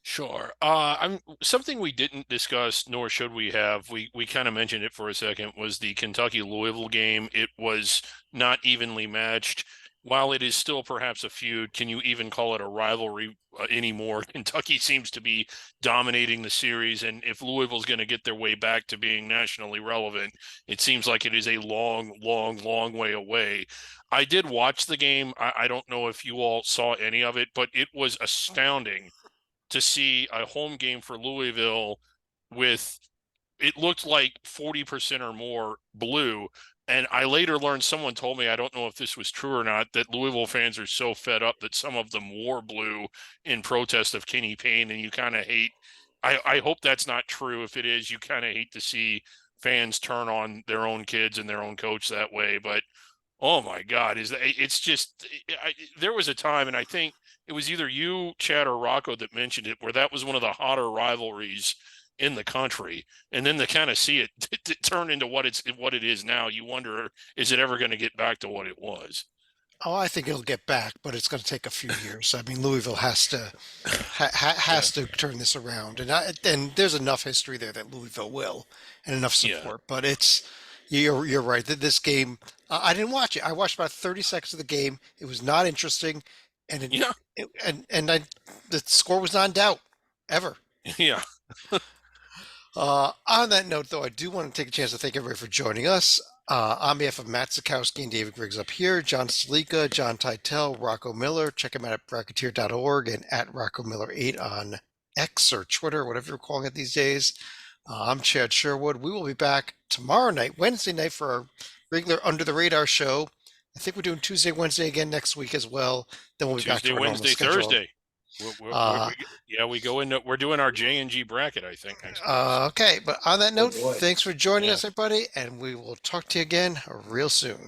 Sure. I'm something we didn't discuss, nor should we have. We kind of mentioned it for a second, was the Kentucky Louisville game. It was not evenly matched. While it is still perhaps a feud, can you even call it a rivalry anymore? Kentucky seems to be dominating the series, and if Louisville's going to get their way back to being nationally relevant, it seems like it is a long, long, long way away. I did watch the game. I don't know if you all saw any of it, but it was astounding to see a home game for Louisville with, it looked like 40% or more blue. And I later learned, someone told me, I don't know if this was true or not, that Louisville fans are so fed up that some of them wore blue in protest of Kenny Payne. And you kind of hate, I hope that's not true. If it is, you kind of hate to see fans turn on their own kids and their own coach that way. But oh my God, it's just, there was a time, and I think it was either you, Chad, or Rocco that mentioned it, where that was one of the hotter rivalries in the country. And then to kind of see it turn into what it is now, you wonder, is it ever going to get back to what it was? Oh, I think it'll get back, but it's going to take a few years. I mean, Louisville has to turn this around, and there's enough history there that Louisville will, and enough Yeah. support. But you're right that this game, I didn't watch it. I watched about 30 seconds of the game. It was not interesting, and Yeah. the score was not in doubt ever. Yeah. On that note, though, I do want to take a chance to thank everybody for joining us. On behalf of Matt Zukowski and David Griggs up here, John Stalika, John Titel, Rocco Miller, check him out at bracketeer.org and at Rocco Miller 8 on X or Twitter, whatever you're calling it these days. I'm Chad Sherwood. We will be back tomorrow night, Wednesday night, for our regular Under the Radar show. I think we're doing Tuesday, Wednesday again next week as well. Then we'll be back to Tuesday, our normal Wednesday, schedule. Thursday. We go into, we're doing our J&G bracket, I think, next week. Okay, but on that note, boy. thanks for joining Yeah. us, everybody, and we will talk to you again real soon.